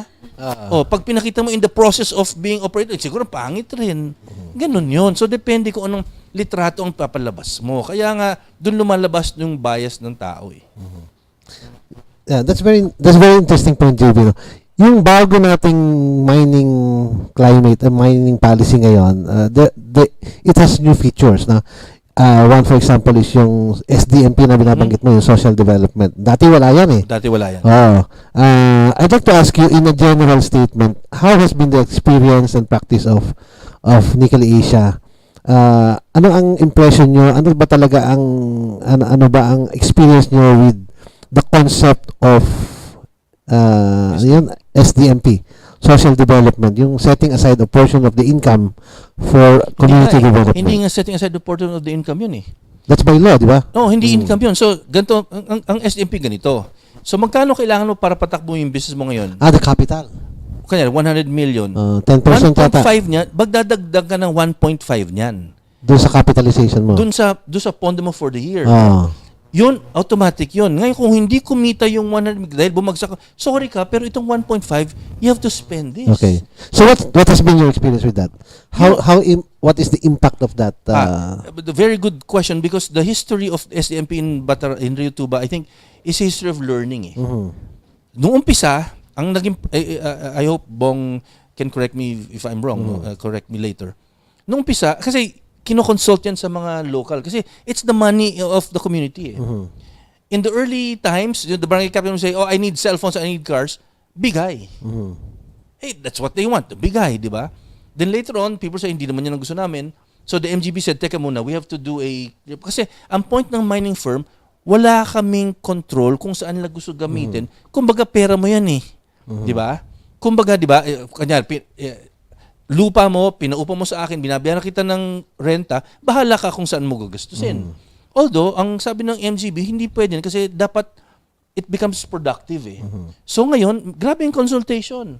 Pag pinakita mo in the process of being operated, siguro pangit rin. Ganun yun. So, depende kung anong litrato ang papalabas mo. Kaya nga, dun lumalabas yung bias ng tao eh. Yeah, that's very interesting point, JB. No? Yung bago nating mining climate, mining policy ngayon, it has new features. Na one, for example, is yung SDMP na binabanggit mo, yung social development. Dati wala yan eh. Dati wala yan. I'd like to ask you, in a general statement, how has been the experience and practice of Nickel Asia? Ano ang impression nyo? Ano ba talaga ano ba ang experience nyo with the concept of SDMP, social development, yung setting aside a portion of the income for community development? Hindi nga setting aside a portion of the income yun eh. That's by law, di ba? No, hindi income yun. So, ganito, ang SDMP ganito. So, magkano kailangan mo para patakbo yung business mo ngayon? The capital. Kanya, 100 million. 10% yata. 1.5 niya, magdadagdag ka ng 1.5 niyan. Doon sa capitalization mo. Doon sa pondo mo for the year. Yun, automatic yun. Ngayon, kung hindi kumita yung 100 dahil bumagsak, sorry ka, pero itong 1.5, you have to spend this. Okay. So what has been your experience with that? What is the impact of that? A very good question, because the history of SDMP in Rio Tuba, I think, is a history of learning eh. Noong umpisa, ang naging, I hope Bong can correct me if I'm wrong, correct me later. Noong umpisa, kasi kinoconsult yan sa mga local kasi it's the money of the community. In the early times, the barangay captain will say, I need cell phones, I need cars. Bigay. That's what they want, bigay, di ba? Then later on, people say, hindi naman yan ang gusto namin. So the MGB said, teka muna, we have to do kasi ang point ng mining firm, wala kaming control kung saan nila gusto gamitin. Kumbaga, pera mo yan eh. Di ba? Kumbaga, di ba, kanyari, lupa mo, pinaupa mo sa akin, binabayaran kita ng renta, bahala ka kung saan mo gagastusin. Although, ang sabi ng MGB, hindi pwede kasi dapat it becomes productive eh. So ngayon, grabe yung consultation.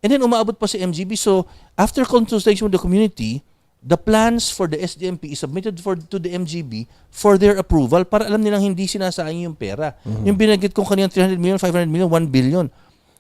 And then umaabot pa si MGB. So, after consultation with the community, the plans for the SDMP is submitted to the MGB for their approval para alam nilang hindi sinasayang yung pera. Yung binanggit kong kanina 300 million, 500 million, 1 billion.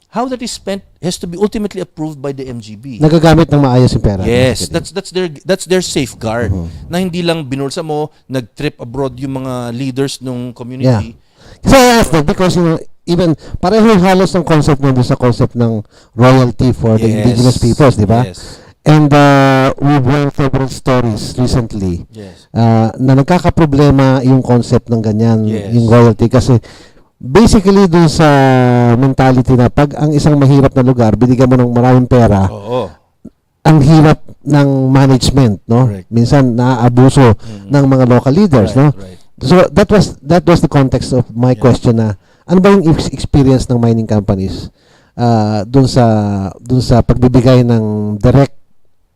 How that is spent has to be ultimately approved by the MGB. Nagagamit ng maayos yung pera. Yes, that's their safeguard. Na hindi lang binulsa mo, nag-trip abroad yung mga leaders ng community. Kasi I asked that because even pareho halos ng concept nyo sa concept ng royalty for the indigenous peoples, di ba? Yes. And we've heard several stories recently na nagkakaproblema yung concept ng ganyan, yung royalty kasi basically dun sa mentality na pag ang isang mahirap na lugar, binigyan mo ng maraming pera, ang hirap ng management, no? Correct. Minsan naaabuso ng mga local leaders, no? Right. So that was the context of my question na ano ba yung experience ng mining companies dun sa pagbibigay ng direct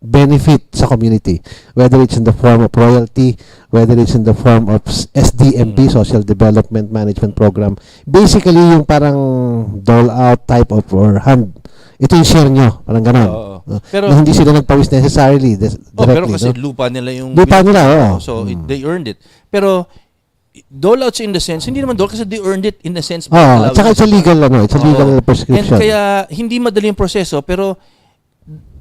benefit sa community, whether it's in the form of royalty, whether it's in the form of SDMP, Social Development Management Program. Basically, yung parang dole-out type of or hand. Ito yung share nyo, parang gano'n. Pero na hindi sila nagpawis necessarily directly. Pero kasi lupa nila yung lupa nila, so they earned it. Pero dole-outs in the sense, hindi naman dole kasi they earned it in the sense. Tsaka it's a legal, it's a legal prescription. And kaya hindi madali yung proseso, pero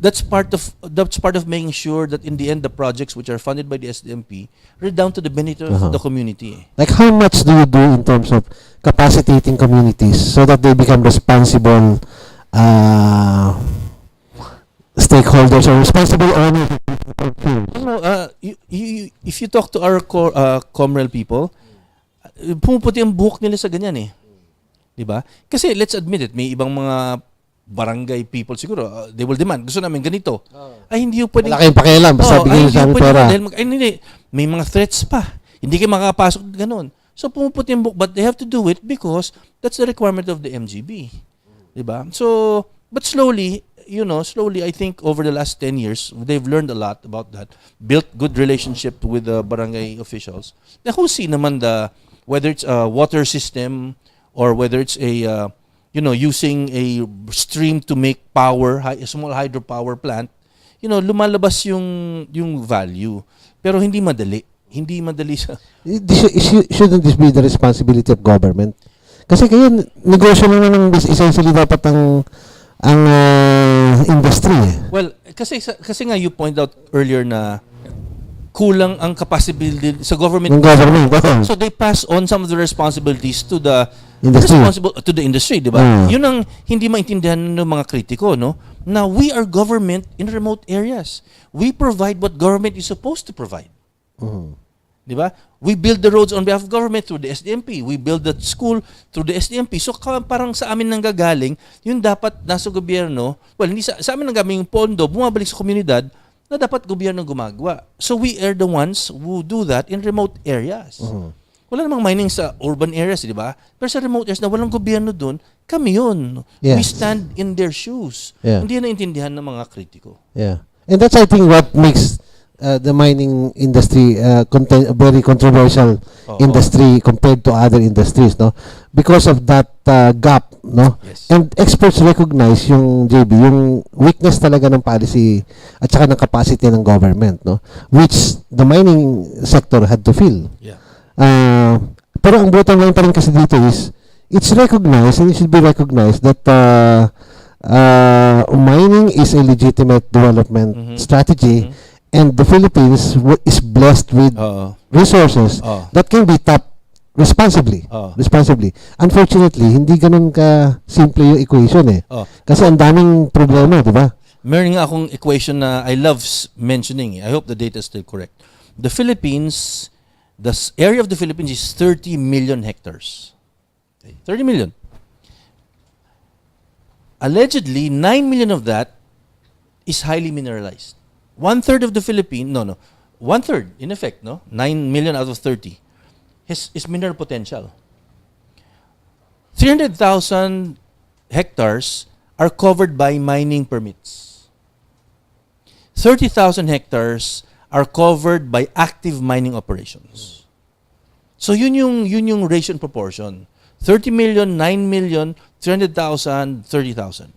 that's part of making sure that in the end the projects which are funded by the SDMP are down to the benefit of the community. Like how much do you do in terms of capacitating communities so that they become responsible stakeholders or responsible owners? If you talk to our Comrel people, pumuputi ang buhok nila sa ganyan eh. 'Di ba? Kasi let's admit it, may ibang mga barangay people siguro, they will demand, gusto namin ganito. Ay, hindi yung pwedeng... Wala kayong pakialam, basta bigyan niyo sa amin pera. Hindi, may mga threats pa. Hindi kayo makakapasok, ganun. So, pumuputi yung book, but they have to do it because that's the requirement of the MGB. Diba? So, but slowly, I think over the last 10 years, they've learned a lot about that, built good relationship with the barangay officials. Now, who see naman whether it's a water system or whether it's a, using a stream to make power, a small hydropower plant, lumalabas yung value. Pero hindi madali. Hindi madali siya. Shouldn't this be the responsibility of government? Kasi kayo, negosyo naman ng essentially dapat ang industry. Well, kasi nga you point out earlier na kulang ang capacity sa government. So they pass on some of the responsibilities to the industry, di ba? Yun ang hindi maintindihan ng mga kritiko, no? Now, we are government in remote areas. We provide what government is supposed to provide. Di ba? We build the roads on behalf of government through the SDMP. We build the school through the SDMP. So parang sa amin nanggagaling, yung dapat nasa gobyerno, well, hindi sa amin nanggagaling yung pondo, bumabalik sa komunidad, na dapat gobyerno gumagawa. So we are the ones who do that in remote areas. Wala namang mining sa urban areas, di ba? Pero sa remote areas na walang gobyerno doon, kami yun. Yes. We stand in their shoes. Yeah. Hindi na intindihan ng mga kritiko. Yeah. And that's, I think, what makes the mining industry a very controversial industry compared to other industries, no? Because of that gap, no? Yes. And experts recognize yung JB, yung weakness talaga ng policy at saka ng capacity ng government, no? Which the mining sector had to fill. Yeah. Pero ang bottom line pa rin kasi dito is, it's recognized and it should be recognized that mining is a legitimate development strategy, and the Philippines is blessed with resources that can be tapped responsibly. Unfortunately, hindi ganun ka simple yung equation eh. Kasi ang daming problema, di ba? Meron nga akong equation na I love mentioning. I hope the data is still correct. The Philippines, the area of the Philippines is 30 million hectares. 30 million. Allegedly, 9 million of that is highly mineralized. 1/3 of the Philippines, 1/3 in effect, 9 million out of 30 is mineral potential. 300,000 hectares are covered by mining permits. 30,000 hectares are covered by active mining operations. So yun yung ratio and proportion. 30 million, 9 million, 300,000, 30,000.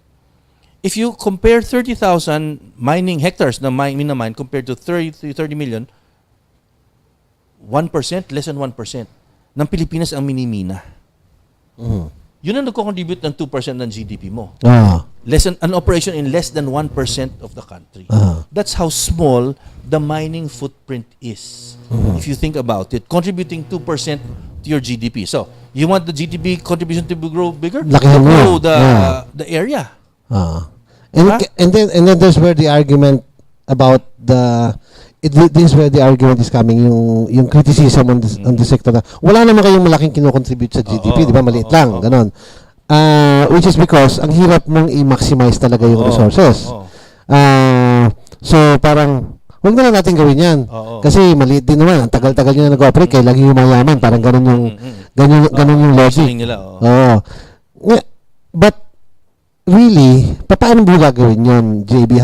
If you compare 30,000 mining hectares na mine compared to 30 million, 1%, less than 1% ng Pilipinas ang minimina. Yun ang nagko-contribute ng 2% ng GDP mo. An operation in less than 1% of the country. That's how small the mining footprint is. If you think about it, contributing 2% to your GDP. So, you want the GDP contribution to grow bigger? Grow the area. And then there's where the argument about this is where the argument is coming, yung criticism on the sector na wala naman kayong malaking kinocontribute sa GDP, di ba? Maliit lang, ganon. Which is because ang hirap mong i-maximize talaga yung resources. So parang wag na lang natin gawin yan. Kasi maliit din naman, ang tagal-tagal nyo na nag-operate, kaya lagi yumayaman, parang ganon yung logic. But really, paano mo gagawin yun, JB?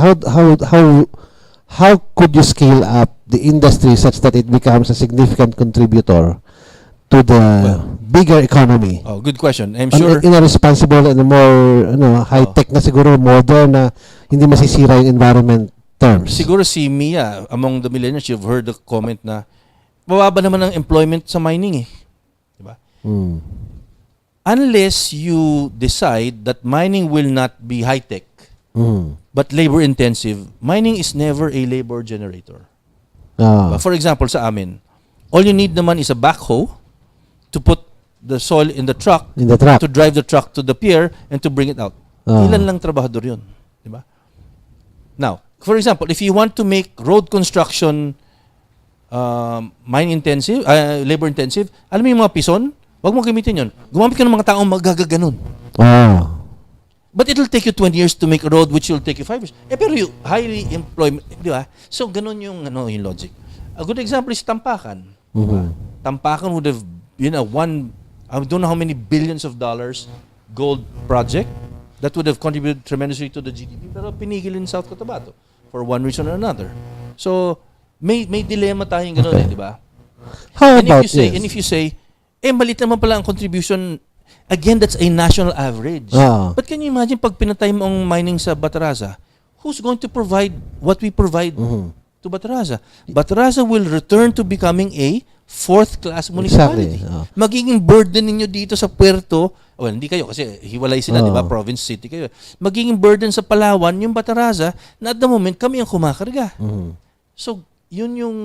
How could you scale up the industry such that it becomes a significant contributor to the bigger economy? Good question. I'm sure in a responsible and a more high-tech na siguro, modern na hindi masisira yung environment terms. Siguro si Mia, among the millennials, you've heard the comment na mababa naman ang employment sa mining eh. Diba? Unless you decide that mining will not be high-tech, but labor-intensive, mining is never a labor generator. For example, sa amin, all you need naman is a backhoe to put the soil in the truck, to drive the truck to the pier, and to bring it out. Ilan lang trabahador yun. Diba? Now, for example, if you want to make road construction mine-intensive, labor-intensive, alam mo yung mga pison? Huwag mo gamitin yun. Gumamit ka ng mga taong magagaganon. But it'll take you 20 years to make a road which will take you 5 years. Pero you highly employment, di ba? So ganun yung yung logic. A good example is Tampakan. Tampakan would have been I don't know how many billions of dollars gold project that would have contributed tremendously to the GDP, pero pinigil in South Cotabato for one reason or another. So may dilemma tayong ganun di ba? How And about if you say, malit naman pala ang contribution. Again, that's a national average. But can you imagine pag pinatay mo ang mining sa Bataraza, who's going to provide what we provide to Bataraza? Bataraza will return to becoming a fourth-class municipality. Exactly. Magiging burden ninyo dito sa Puerto, well, hindi kayo kasi hiwalay sila, di ba? Province city kayo. Magiging burden sa Palawan, yung Bataraza, na at the moment, kami ang kumakarga. So, yun yung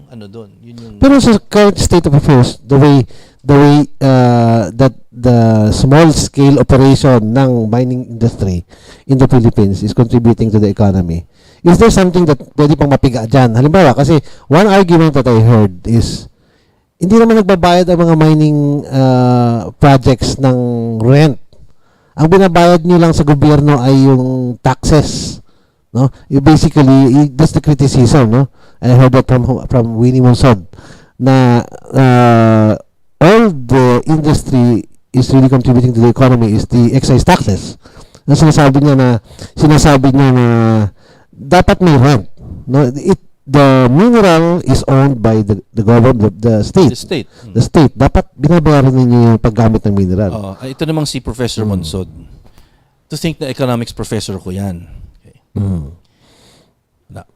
doon, yun yung Pero sa current state of affairs, the way that the small scale operation ng mining industry in the Philippines is contributing to the economy, is there something that pwede pang mapiga dyan? Halimbawa, kasi one argument that I heard is hindi naman nagbabayad ang mga mining projects ng rent. Ang binabayad nyo lang sa gobyerno ay yung taxes. No, that's the criticism, no. I heard that from Winnie Monsod na all the industry is really contributing to the economy is the excise taxes. Na sinasabi niya na dapat may rent. No, the mineral is owned by the government, the state. The state. Dapat binabayaran ninyo yung paggamit ng mineral. Ito namang si Professor Monsod. To think na economics professor ko yan. Now,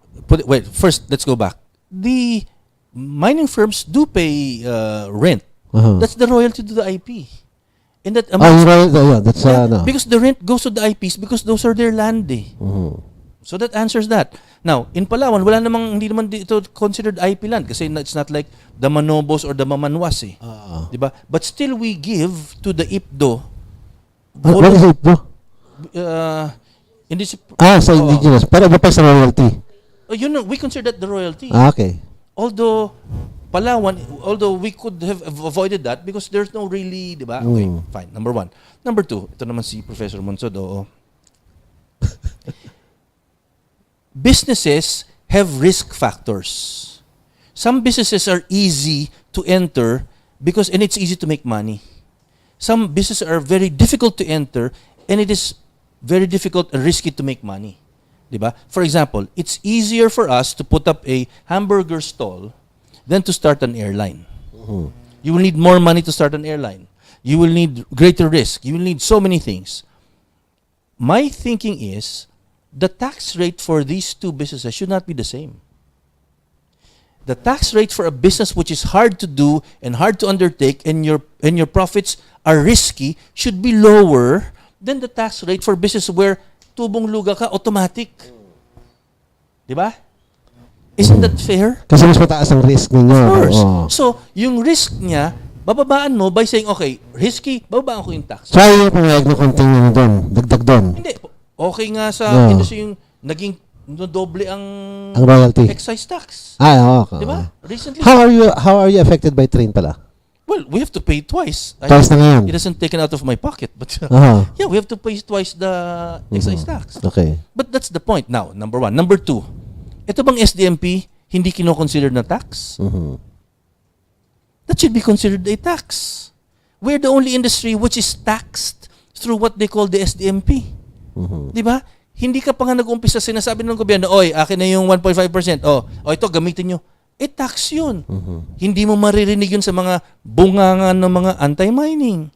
first, let's go back. The mining firms do pay rent. That's the royalty to the IP. And that that's because the rent goes to the IPs because those are their land. So that answers that. Now, in Palawan, hindi naman dito considered IP land kasi it's not like the Manobos or the Mamanwas diba? But still we give to the IPDO. What is IPDO? Sa indigenous. Pero ba pa sa royalty? We consider that the royalty. Okay. Although Palawan, we could have avoided that because there's no really, di ba? Okay, fine. Number one. Number two, ito naman si Professor Monsod. Businesses have risk factors. Some businesses are easy to enter and it's easy to make money. Some businesses are very difficult to enter and it is very difficult and risky to make money. Diba? For example, it's easier for us to put up a hamburger stall than to start an airline. You will need more money to start an airline. You will need greater risk. You will need so many things. My thinking is the tax rate for these two businesses should not be the same. The tax rate for a business which is hard to do and hard to undertake and your profits are risky should be lower than the tax rate for business where tubong luga ka, automatic. Diba? Isn't that fair? Kasi mas mataas ang risk ninyo. Of course. So, yung risk niya, bababaan mo by saying, okay, risky, bababaan ko yung tax. Try yung pumayag na konting doon, dagdag doon. Hindi. Okay nga sa industry yung naging doble ang royalty. Excise tax. Okay. Diba? Recently. How are you affected by train pala? Well, we have to pay twice. Twice na ngayon. It isn't taken out of my pocket. But yeah, we have to pay twice the excise tax. Okay. But that's the point. Now, number one. Number two, ito bang SDMP hindi kino-consider na tax? That should be considered a tax. We're the only industry which is taxed through what they call the SDMP. Di ba? Hindi ka pa nga nag-umpisa, sinasabi ng gobyerno, akin na yung 1.5%. Ito, gamitin nyo. Tax yun. Hindi mo maririnig yun sa mga bungangan ng mga anti-mining.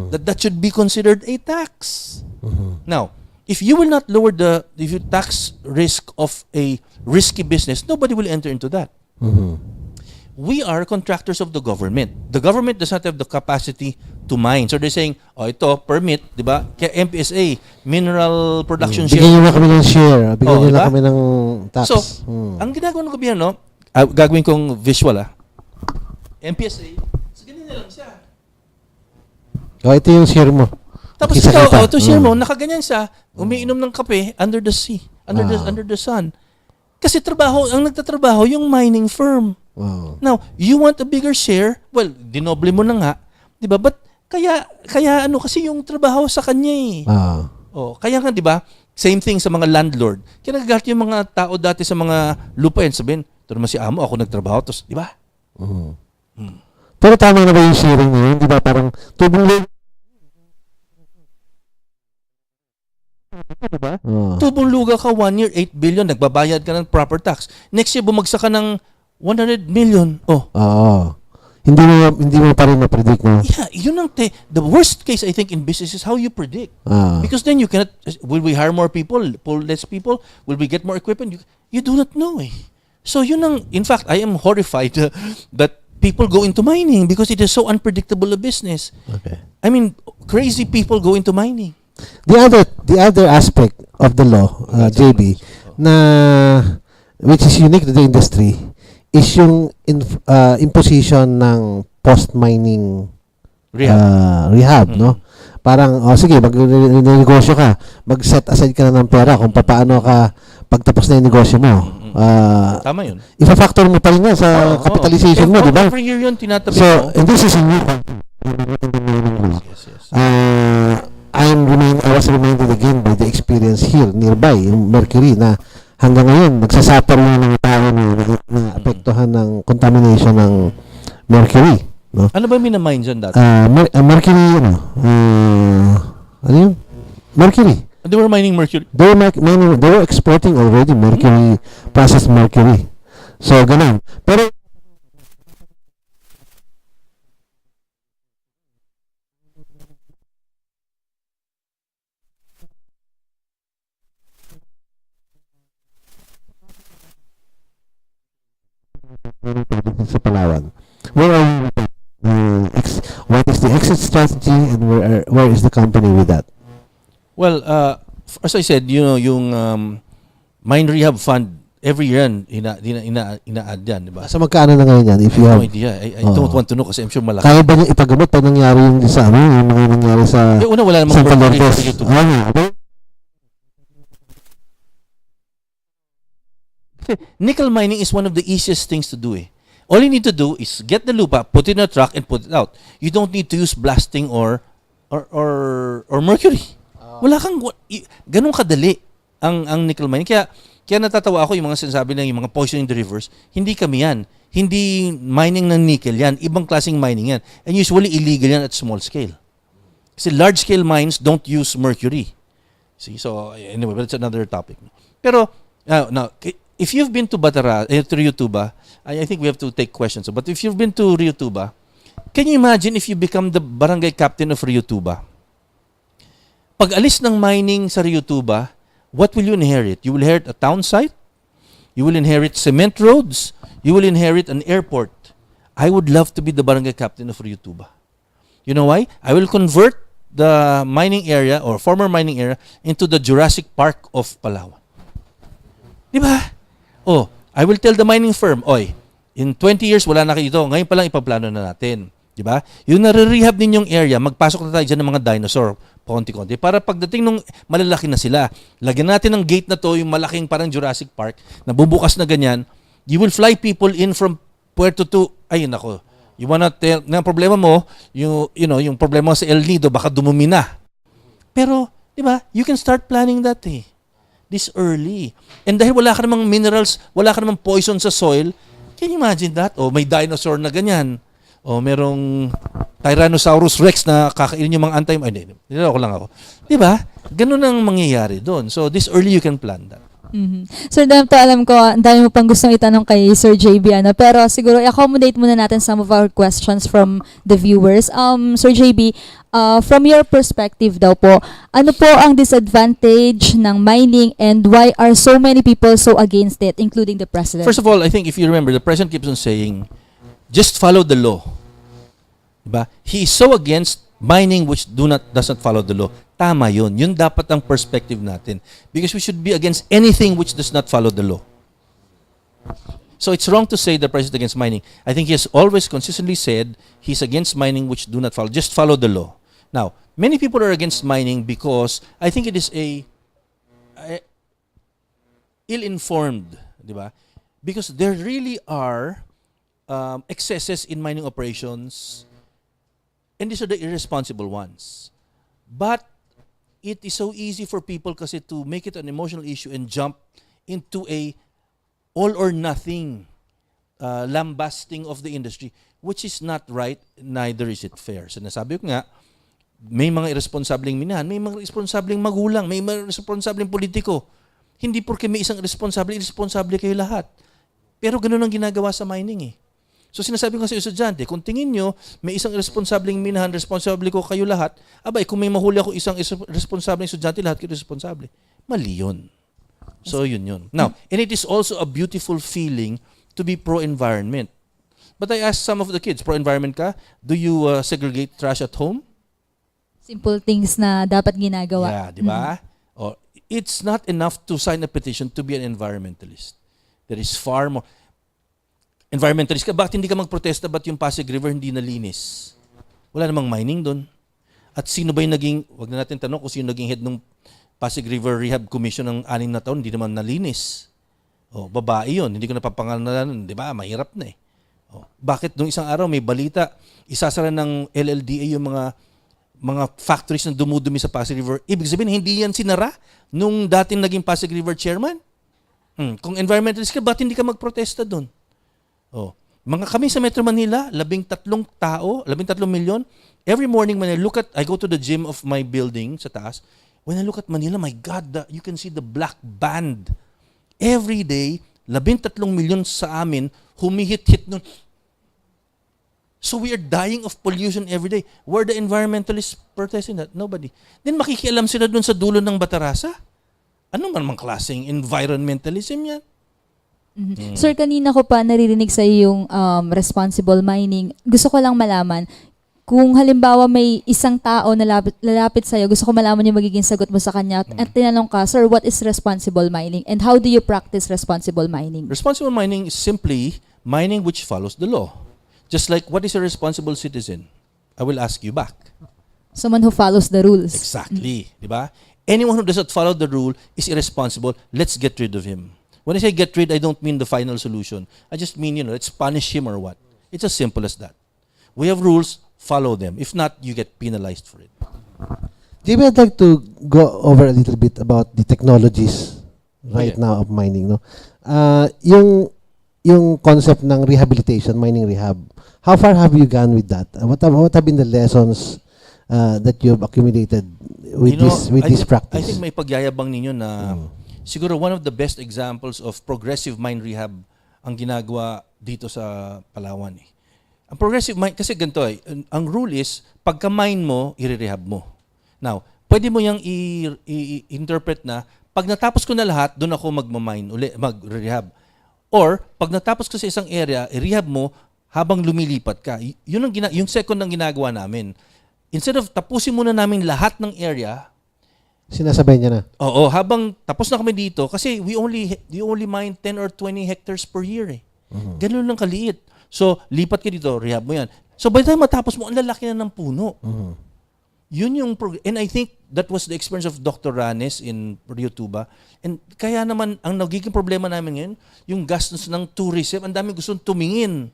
That should be considered a tax. Now, if you will not lower if you tax risk of a risky business, nobody will enter into that. We are contractors of the government. The government does not have the capacity to mine. So they're saying, ito, permit, di ba? Kaya MPSA, mineral production share. Bigyan nyo na kami ng share. Bigyan nyo na kami ng tax. So, ang ginagawa ng gobyerno, gagawin kong visual MPSA, so ganyan na lang siya. Ito yung share mo. Tapos ikaw, ito share mo, nakaganyan siya, umiinom ng kape under the sea, under the sun. Kasi ang nagtatrabaho yung mining firm. Now, you want a bigger share? Well, dinoble mo na nga. Diba? But, kaya kasi yung trabaho sa kanya Oh, kaya nga 'di ba? Same thing sa mga landlord. Kaya nagagalit yung mga tao dati sa mga lupa yan. Sabihin, ito naman si amo, ako nagtrabaho. Tapos, 'di ba? Pero tama na ba yung sharing na yun? Di ba parang tubong lupa? Diba? Tubong luga ka 1 year, 8 billion, nagbabayad ka ng proper tax. Next year, bumagsak ka ng 100 million. Oh. Oo. Hindi mo pa rin ma-predict, no? Yeah, yun ang the worst case I think in business is how you predict. Because then you cannot, will we hire more people, pull less people, will we get more equipment? You do not know eh. So yun ang, in fact, I am horrified that people go into mining because it is so unpredictable a business. Okay. I mean, crazy people go into mining. The other aspect of the law, JB, which is unique to the industry, is yung imposition ng post-mining rehab, no? Parang, sige, mag-negosyo ka, mag-set aside ka na ng pera kung paano ka pagtapos na yung negosyo mo. Tama yun. Ifa-factor mo pa rin yan sa capitalization mo, di ba? Every year yun, tinatabi So, mo. and this is a new Yes. I was reminded again by the experience here, nearby, yung Mercury, na hanggang ngayon, nagsasuffer na ng tao na apektuhan ng contamination ng mercury. No? Ano ba yung minamine dyan dati? Mercury, ano yun? Mercury. They were mining mercury. They were exporting already mercury, processed mercury. So, ganun. Pero, sa Palawan. Where are we with that? What is the exit strategy and where is the company with that? Well, as I said, yung mine rehab fund, every year ina-add yan, di ba? Sa magkano na ngayon yan? If you have, No idea. I don't want to know kasi I'm sure malaki. kaya ba niya ipagamot pag nangyari yung yung mga nangyari sa Una, wala namang Santa mercury Lourdes? sa YouTube. Nickel mining is one of the easiest things to do eh. All you need to do is get the lupa, put it in a truck, and put it out. You don't need to use blasting or mercury. Wala kang ganun kadali ang nickel mining. Kaya natatawa ako yung mga sinasabi ng yung mga poison in the rivers. Hindi kami yan. Hindi mining ng nickel yan. Ibang klaseng mining yan. And usually illegal yan at small scale. Kasi large scale mines don't use mercury. See, so anyway, that's another topic. Pero now, if you've been to to Ryutuba, I think we have to take questions. But if you've been to Ryutuba, can you imagine if you become the barangay captain of Ryutuba? Pag alis ng mining sa Ryutuba, what will you inherit? You will inherit a town site, you will inherit cement roads, you will inherit an airport. I would love to be the barangay captain of Ryutuba. You know why? I will convert the mining area or former mining area into the Jurassic Park of Palawan. Di ba? Oh, I will tell the mining firm, oy, in 20 years wala na kayo ito. Ngayon pa lang ipaplano na natin. Di ba? Yung nare-rehab ninyong area, magpasok na tayo dyan ng mga dinosaur, konti-konti. Para pagdating nung malalaki na sila, lagyan natin ng gate na to, yung malaking parang Jurassic Park, na bubukas na ganyan, you will fly people in from Puerto to, ayun ako, you wanna tell, na problema mo, yung problema mo sa El Nido, baka dumumi na. Pero, di ba, you can start planning that eh. This early. And dahil wala ka namang minerals, wala ka namang poison sa soil, can you imagine that? O may dinosaur na ganyan. O merong Tyrannosaurus Rex na kakainin yung mga hindi, niloko lang ako. Diba? Ganun ang mangyayari doon. So this early you can plan that. Sir Damto, alam ko, ang dami mo pang gustong itanong kay Sir JB, pero siguro i-accommodate muna natin some of our questions from the viewers. Sir JB, from your perspective daw po, ano po ang disadvantage ng mining and why are so many people so against it, including the President? First of all, I think if you remember, the President keeps on saying, just follow the law. Diba? He is so against mining which does not follow the law. Tama yun. Yun dapat ang perspective natin. Because we should be against anything which does not follow the law. So it's wrong to say the President is against mining. I think he has always consistently said he's against mining which do not follow. Just follow the law. Now, many people are against mining because I think it is ill-informed, di ba? Because there really are excesses in mining operations, and these are the irresponsible ones. But it is so easy for people kasi to make it an emotional issue and jump into a all or nothing lambasting of the industry, which is not right, neither is it fair. So nasabi ko nga, may mga irresponsableng minahan, may mga irresponsableng magulang, may mga irresponsableng politiko. Hindi porke may isang irresponsable kayo lahat. Pero ganun ang ginagawa sa mining eh. So sinasabi ko sa estudyante, kung tingin nyo may isang irresponsableng minahan, responsable ko kayo lahat, abay, kung may mahuli ako isang irresponsableng estudyante, lahat kayo responsable. Mali yun. So yun. Now, and it is also a beautiful feeling to be pro-environment. But I asked some of the kids, pro-environment ka? Do you segregate trash at home? Simple things na dapat ginagawa. Yeah, di ba? Or it's not enough to sign a petition to be an environmentalist. There is far more. Environmentalist ka, bakit hindi ka magprotesta ba't yung Pasig River hindi nalinis? Wala namang mining doon. At sino ba yung naging, wag na natin tanong kung sino naging head ng Pasig River Rehab Commission ng 6 na taon, hindi naman nalinis. Oh, babae yun, hindi ko napapangalanan, di ba? Mahirap na eh. Oh, bakit nung isang araw may balita, isasara ng LLDA yung mga factories na dumudumi sa Pasig River? Ibig sabihin, hindi yan sinara nung dating naging Pasig River chairman? Kung environmentalist ka, ba't hindi ka magprotesta doon? Oh, mga kami sa Metro Manila, 13 milyon. Every morning when I go to the gym of my building sa taas, when I look at Manila, my God, you can see the black band. Every day, 13 milyon sa amin, humihit-hit nun. So we are dying of pollution every day. Where the environmentalists protesting that? Nobody. Then makikialam sila dun sa dulo ng Batarasa? Ano man mang klaseng environmentalism yan? Sir, kanina ko pa naririnig sa yung responsible mining. Gusto ko lang malaman, kung halimbawa may isang tao na lalapit sa'yo, gusto ko malaman yung magiging sagot mo sa kanya. At tinanong ka, sir, what is responsible mining? And how do you practice responsible mining? Responsible mining is simply mining which follows the law. Just like, what is a responsible citizen? I will ask you back. Someone who follows the rules. Exactly. Di ba? Anyone who does not follow the rule is irresponsible. Let's get rid of him. When I say get rid, I don't mean the final solution. I just mean, let's punish him or what. It's as simple as that. We have rules, follow them. If not, you get penalized for it. JB, I'd like to go over a little bit about the technologies right now of mining. No? Yung concept ng rehabilitation, mining rehab, how far have you gone with that? What have been the lessons that you've accumulated with this practice? I think may pagyayabang ninyo na siguro one of the best examples of progressive mine rehab ang ginagawa dito sa Palawan. Ang progressive mine, kasi ganito ang rule is, pagka-mine mo, i-rehab mo. Now, pwede mo yung i-interpret na, pag natapos ko na lahat, doon ako mag-rehab. Or, pag natapos ko sa isang area, i-rehab mo habang lumilipat ka. Yun yung second ang ginagawa namin. Instead of tapusin muna namin lahat ng area, sinasabay niya na. Oo, habang tapos na kami dito, kasi we only mine 10 or 20 hectares per year eh. Ganun lang kaliit. So, lipat ka dito, rehab mo yan. So, by the time matapos mo, ang lalaki na ng puno. Yun yung, and I think that was the experience of Dr. Ranes in Rio Tuba. And kaya naman, ang nagiging problema namin ngayon, yung gastos ng tourism, ang dami gustong tumingin.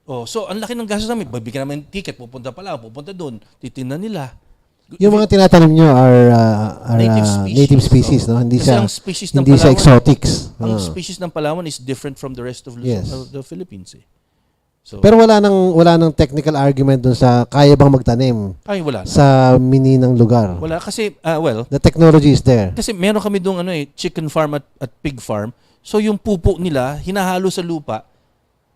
Oh, so, ang laki ng gastos namin, babigyan namin ticket, pupunta pala, pupunta doon, titingnan nila. Yung mga tinatanim nyo are native species, no? Hindi Kasi sa exotics. Ang species ng Palawan is different from the rest of the Philippines eh. So, pero wala nang technical argument dun sa kaya bang magtanim wala. Sa mininang lugar. Wala kasi, the technology is there. Kasi meron kami doon chicken farm at pig farm. So yung pupo nila, hinahalo sa lupa.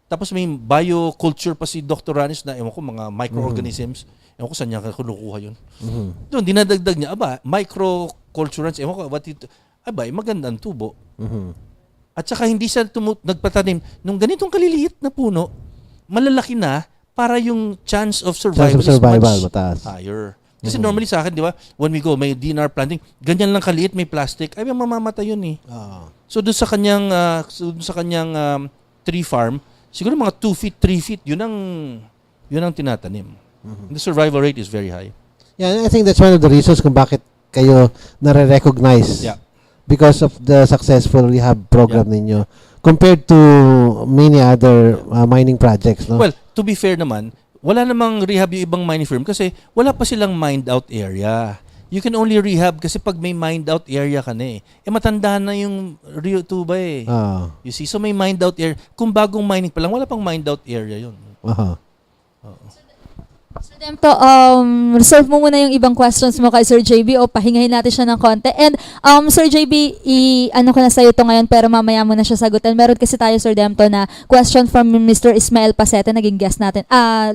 Tapos may bioculture pa si Dr. Ranis na, ewan ko, mga microorganisms. Ewan ko saan niya kinukuha yun. Doon, dinadagdag niya, microculturants, ewan ko, magandang tubo. At saka hindi siya nagpatanim. Nung ganitong kaliliit na puno, malalaki na para yung chance of survival is much mataas. Higher. Kasi normally sa akin, di ba, when we go, may DNR planting, ganyan lang kaliit, may plastic, mamamatay yun eh. So doon sa kanyang tree farm, siguro mga 2 feet, 3 feet, yun ang tinatanim. The survival rate is very high. Yeah, I think that's one of the reasons kung bakit kayo nare-recognize. Yeah. Because of the successful rehab program ninyo compared to many other mining projects, no? Well, to be fair naman, wala namang rehab yung ibang mining firm kasi wala pa silang mined out area. You can only rehab kasi pag may mined out area ka na eh. Matanda na yung Rio Tuba eh. You see? So may mined out area. Kung bagong mining pa lang, wala pang mined out area yun. So Demto, reserve mo muna yung ibang questions mo kay Sir JB o pahingahin natin siya ng konti. And Sir JB, ano ko na sa'yo ito ngayon pero mamaya mo na siya sagutin. Meron kasi tayo Sir Demto na question from Mr. Ismael Pasete, naging guest natin.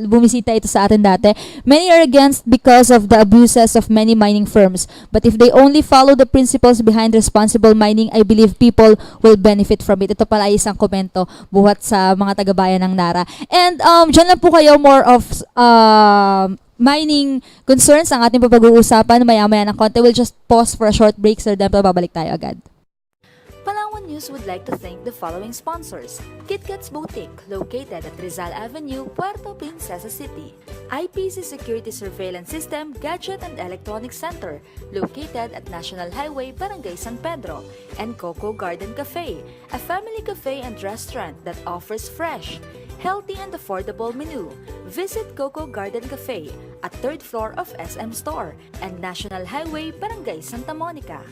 Bumisita ito sa atin dati. Many are against because of the abuses of many mining firms. But if they only follow the principles behind responsible mining, I believe people will benefit from it. Ito pala ay isang komento buhat sa mga taga-bayan ng Nara. And dyan lang po kayo more of mining concerns ang ating papag-uusapan maya-maya ng konti. We'll just pause for a short break, Sir Demto. Babalik tayo agad. Palawan News would like to thank the following sponsors: KitKat's Boutique, located at Rizal Avenue, Puerto Princesa City; IPC Security Surveillance System, Gadget and Electronics Center, located at National Highway, Barangay San Pedro; and Coco Garden Cafe, a family cafe and restaurant that offers fresh, healthy and affordable menu. Visit Coco Garden Cafe at 3rd floor of SM Store and National Highway, Barangay Santa Monica.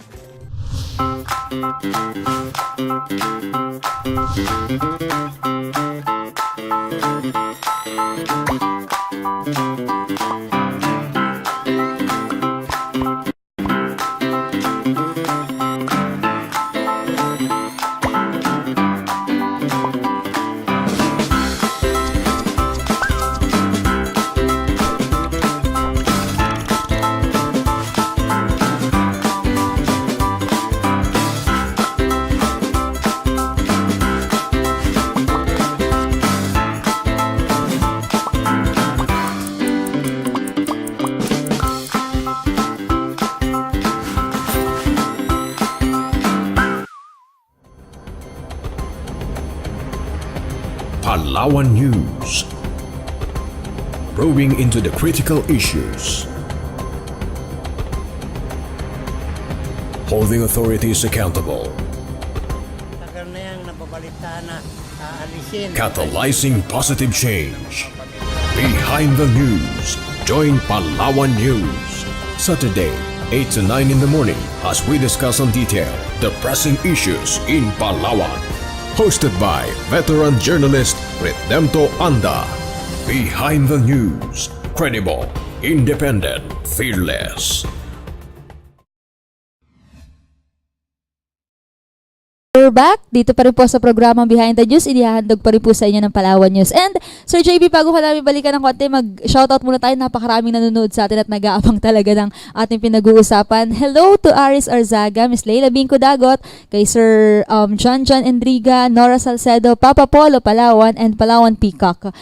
Palawan News. Probing into the critical issues. Holding authorities accountable. Tagal na yung nababalita na aalisin. Catalyzing positive change. Behind the News. Join Palawan News. Saturday, 8 to 9 in the morning as we discuss in detail the pressing issues in Palawan. Hosted by veteran journalist Redempto Anda. Behind the News. Credible, independent, fearless. We're back. Dito pa rin po sa programang Behind the News. Inihahandog pa rin po sa inyo ng Palawan News. And Sir JB, bago ka namin balikan ng konti, mag-shoutout muna tayo. Napakaraming nanonood sa atin at nag-aabang talaga ng ating pinag-uusapan. Hello to Aris Arzaga, Miss Leila Binco Dagot, kay Sir John Enriga, Nora Salcedo, Papa Polo Palawan, and Palawan Peacock.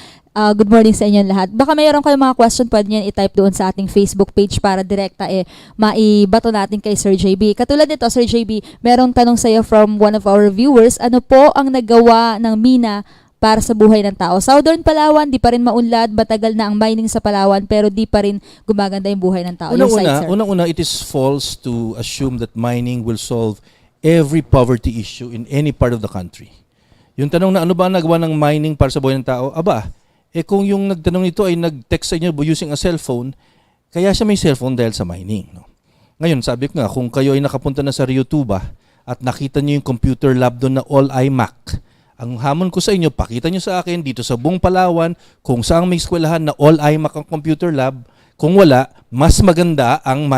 Good morning sa inyo lahat. Baka mayroon kayong mga question, pwede nyo i-type doon sa ating Facebook page para direkta maibato natin kay Sir JB. Katulad nito, Sir JB, merong tanong sa iyo from one of our viewers. Ano po ang nagawa ng mina para sa buhay ng tao? Southern Palawan, di pa rin maunlad, matagal na ang mining sa Palawan, pero di pa rin gumaganda yung buhay ng tao. Unang-una, it is false to assume that mining will solve every poverty issue in any part of the country. Yung tanong na ano ba ang nagawa ng mining para sa buhay ng tao? Kung yung nagtanong nito ay nag-text sa inyo using a cellphone, kaya siya may cellphone dahil sa mining. No? Ngayon, sabi ko nga, kung kayo ay nakapunta na sa Rio Tuba at nakita nyo yung computer lab doon na all iMac, ang hamon ko sa inyo, pakita nyo sa akin dito sa buong Palawan kung saan may eskwelahan na all iMac ang computer lab. Kung wala, mas maganda ang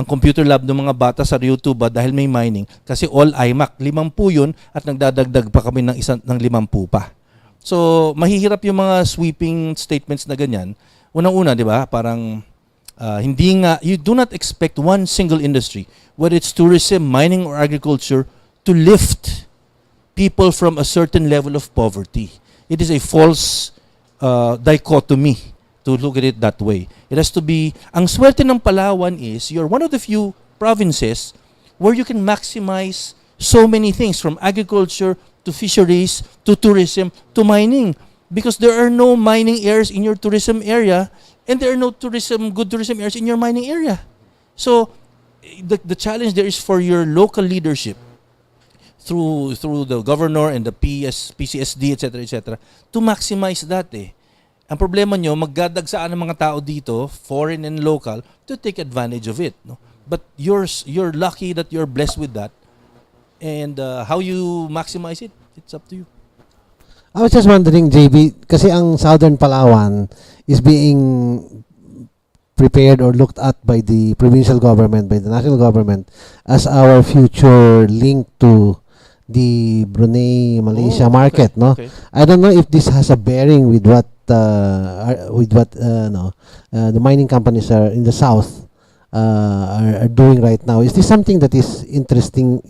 computer lab ng mga bata sa Rio Tuba dahil may mining. Kasi all iMac, 50 yun at nagdadagdag pa kami ng 50 pa. So, mahihirap yung mga sweeping statements na ganyan. Unang-una, di ba, parang you do not expect one single industry, whether it's tourism, mining, or agriculture, to lift people from a certain level of poverty. It is a false dichotomy to look at it that way. It has to be, ang swerte ng Palawan is, you're one of the few provinces where you can maximize so many things, from agriculture to fisheries, to tourism, to mining. Because there are no mining areas in your tourism area, and there are no good tourism areas in your mining area. So, the challenge there is for your local leadership, through the governor and the PCSD, etc., to maximize that. Ang problema nyo, magdadagsaan ng mga tao dito, foreign and local, to take advantage of it. No? But you're lucky that you're blessed with that. And how you maximize it, it's up to you. I was just wondering, JB, kasi ang Southern Palawan is being prepared or looked at by the provincial government, by the national government, as our future link to the Brunei-Malaysia market, no? Okay. I don't know if this has a bearing with what the mining companies are in the south are doing right now. Is this something that is interesting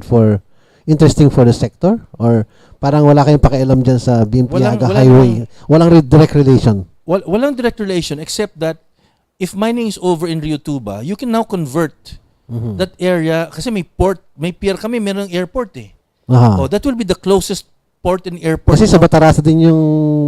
for the sector, or parang wala kayong pakialam dyan sa Bimpiaga Highway? Walang direct relation. Walang direct relation except that if mining is over in Rio Tuba, you can now convert that area kasi may port, may pier kami, merong airport eh. Aha. Oh, that will be the closest port and airport. Kasi sa Batarasa din yung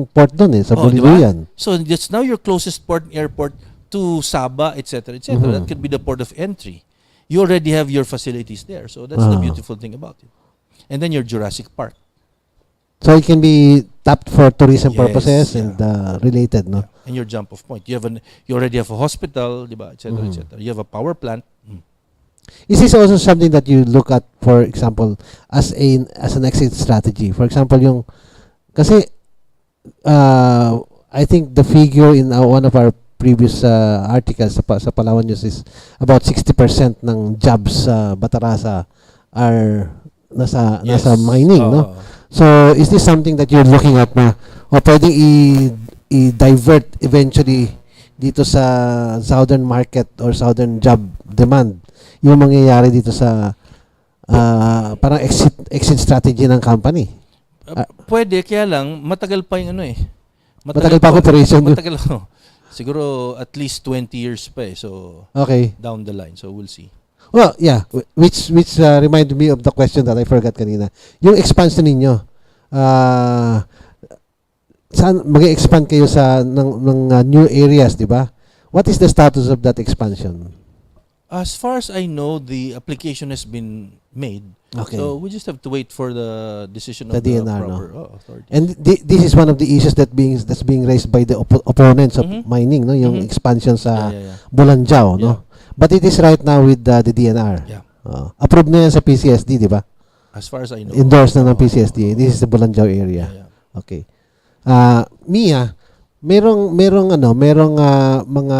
port doon sa Bolivian. Diba? So that's now your closest port and airport to Sabah, etc., etc. That could be the port of entry. You already have your facilities there. So that's the beautiful thing about it. And then your Jurassic Park. So it can be tapped for tourism Yes, purposes yeah. and related, no? And your jump off point. You already have a hospital, diba, etc., etc. You have a power plant. Is this also something that you look at, for example, as an exit strategy? For example, yung kasi I think the figure in one of our previous articles sa Palawan News is about 60% ng jobs sa Batarasa are nasa mining, no? So, is this something that you're looking at na o pwedeng i-divert eventually dito sa southern market or southern job demand yung mangyayari dito sa parang exit strategy ng company? Pwede, kaya lang matagal pa yung ano eh. Matagal pa operation. Matagal. Siguro at least 20 years pa eh. So, Okay. down the line. So, we'll see. Well, yeah, which reminded me of the question that I forgot kanina. Yung expansion ninyo, saan mag-expand kayo sa ng new areas, di ba? What is the status of that expansion? As far as I know, the application has been made. Okay. So, we just have to wait for the decision of The the DNR, proper authority. And this is one of the issues that's being raised by the opponents of mining, no? Yung expansion sa Yeah. Bulanjao, no? But it is right now with the DNR. Yeah. Approved na yan sa PCSD, di ba? As far as I know. Endorsed na ng PCSD. This is the Bulanjao area. Yeah. Okay. Mia, merong mga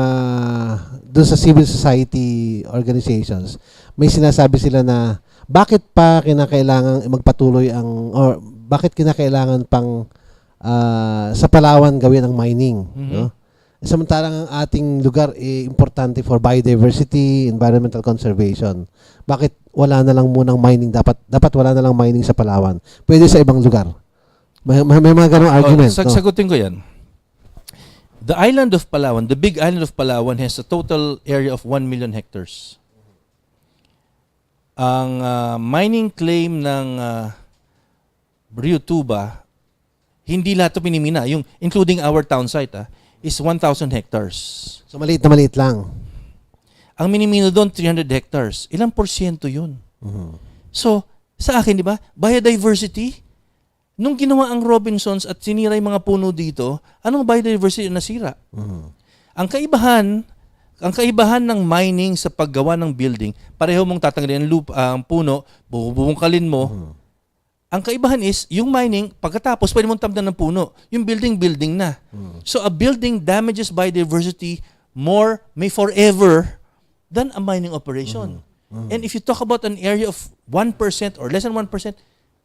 doon sa civil society organizations, may sinasabi sila na bakit pa kinakailangan magpatuloy or bakit kinakailangan pang sa Palawan gawin ang mining, no? Samantalang ang ating lugar importante for biodiversity, environmental conservation. Bakit wala na lang munang mining? Dapat wala na lang mining sa Palawan. Pwede sa ibang lugar. May mga ganong argument. No? Sagutin ko yan. The island of Palawan, the big island of Palawan has a total area of 1 million hectares. Ang mining claim ng Rio Tuba, hindi lahat ito pinimina. Yung, including our town site, is 1,000 hectares. So maliit na maliit lang. Ang minimino doon, 300 hectares. Ilang porsyento yun? So, sa akin, di ba, biodiversity, nung ginawa ang Robinsons at sinira yung mga puno dito, anong biodiversity na nasira? Ang kaibahan ng mining sa paggawa ng building, pareho mong tatanggalin ang puno, bubungkalin mo. Ang kaibahan is, yung mining, pagkatapos, pwede mong tamdan ng puno. Yung building na. So, a building damages biodiversity more, may forever, than a mining operation. And if you talk about an area of 1% or less than 1%,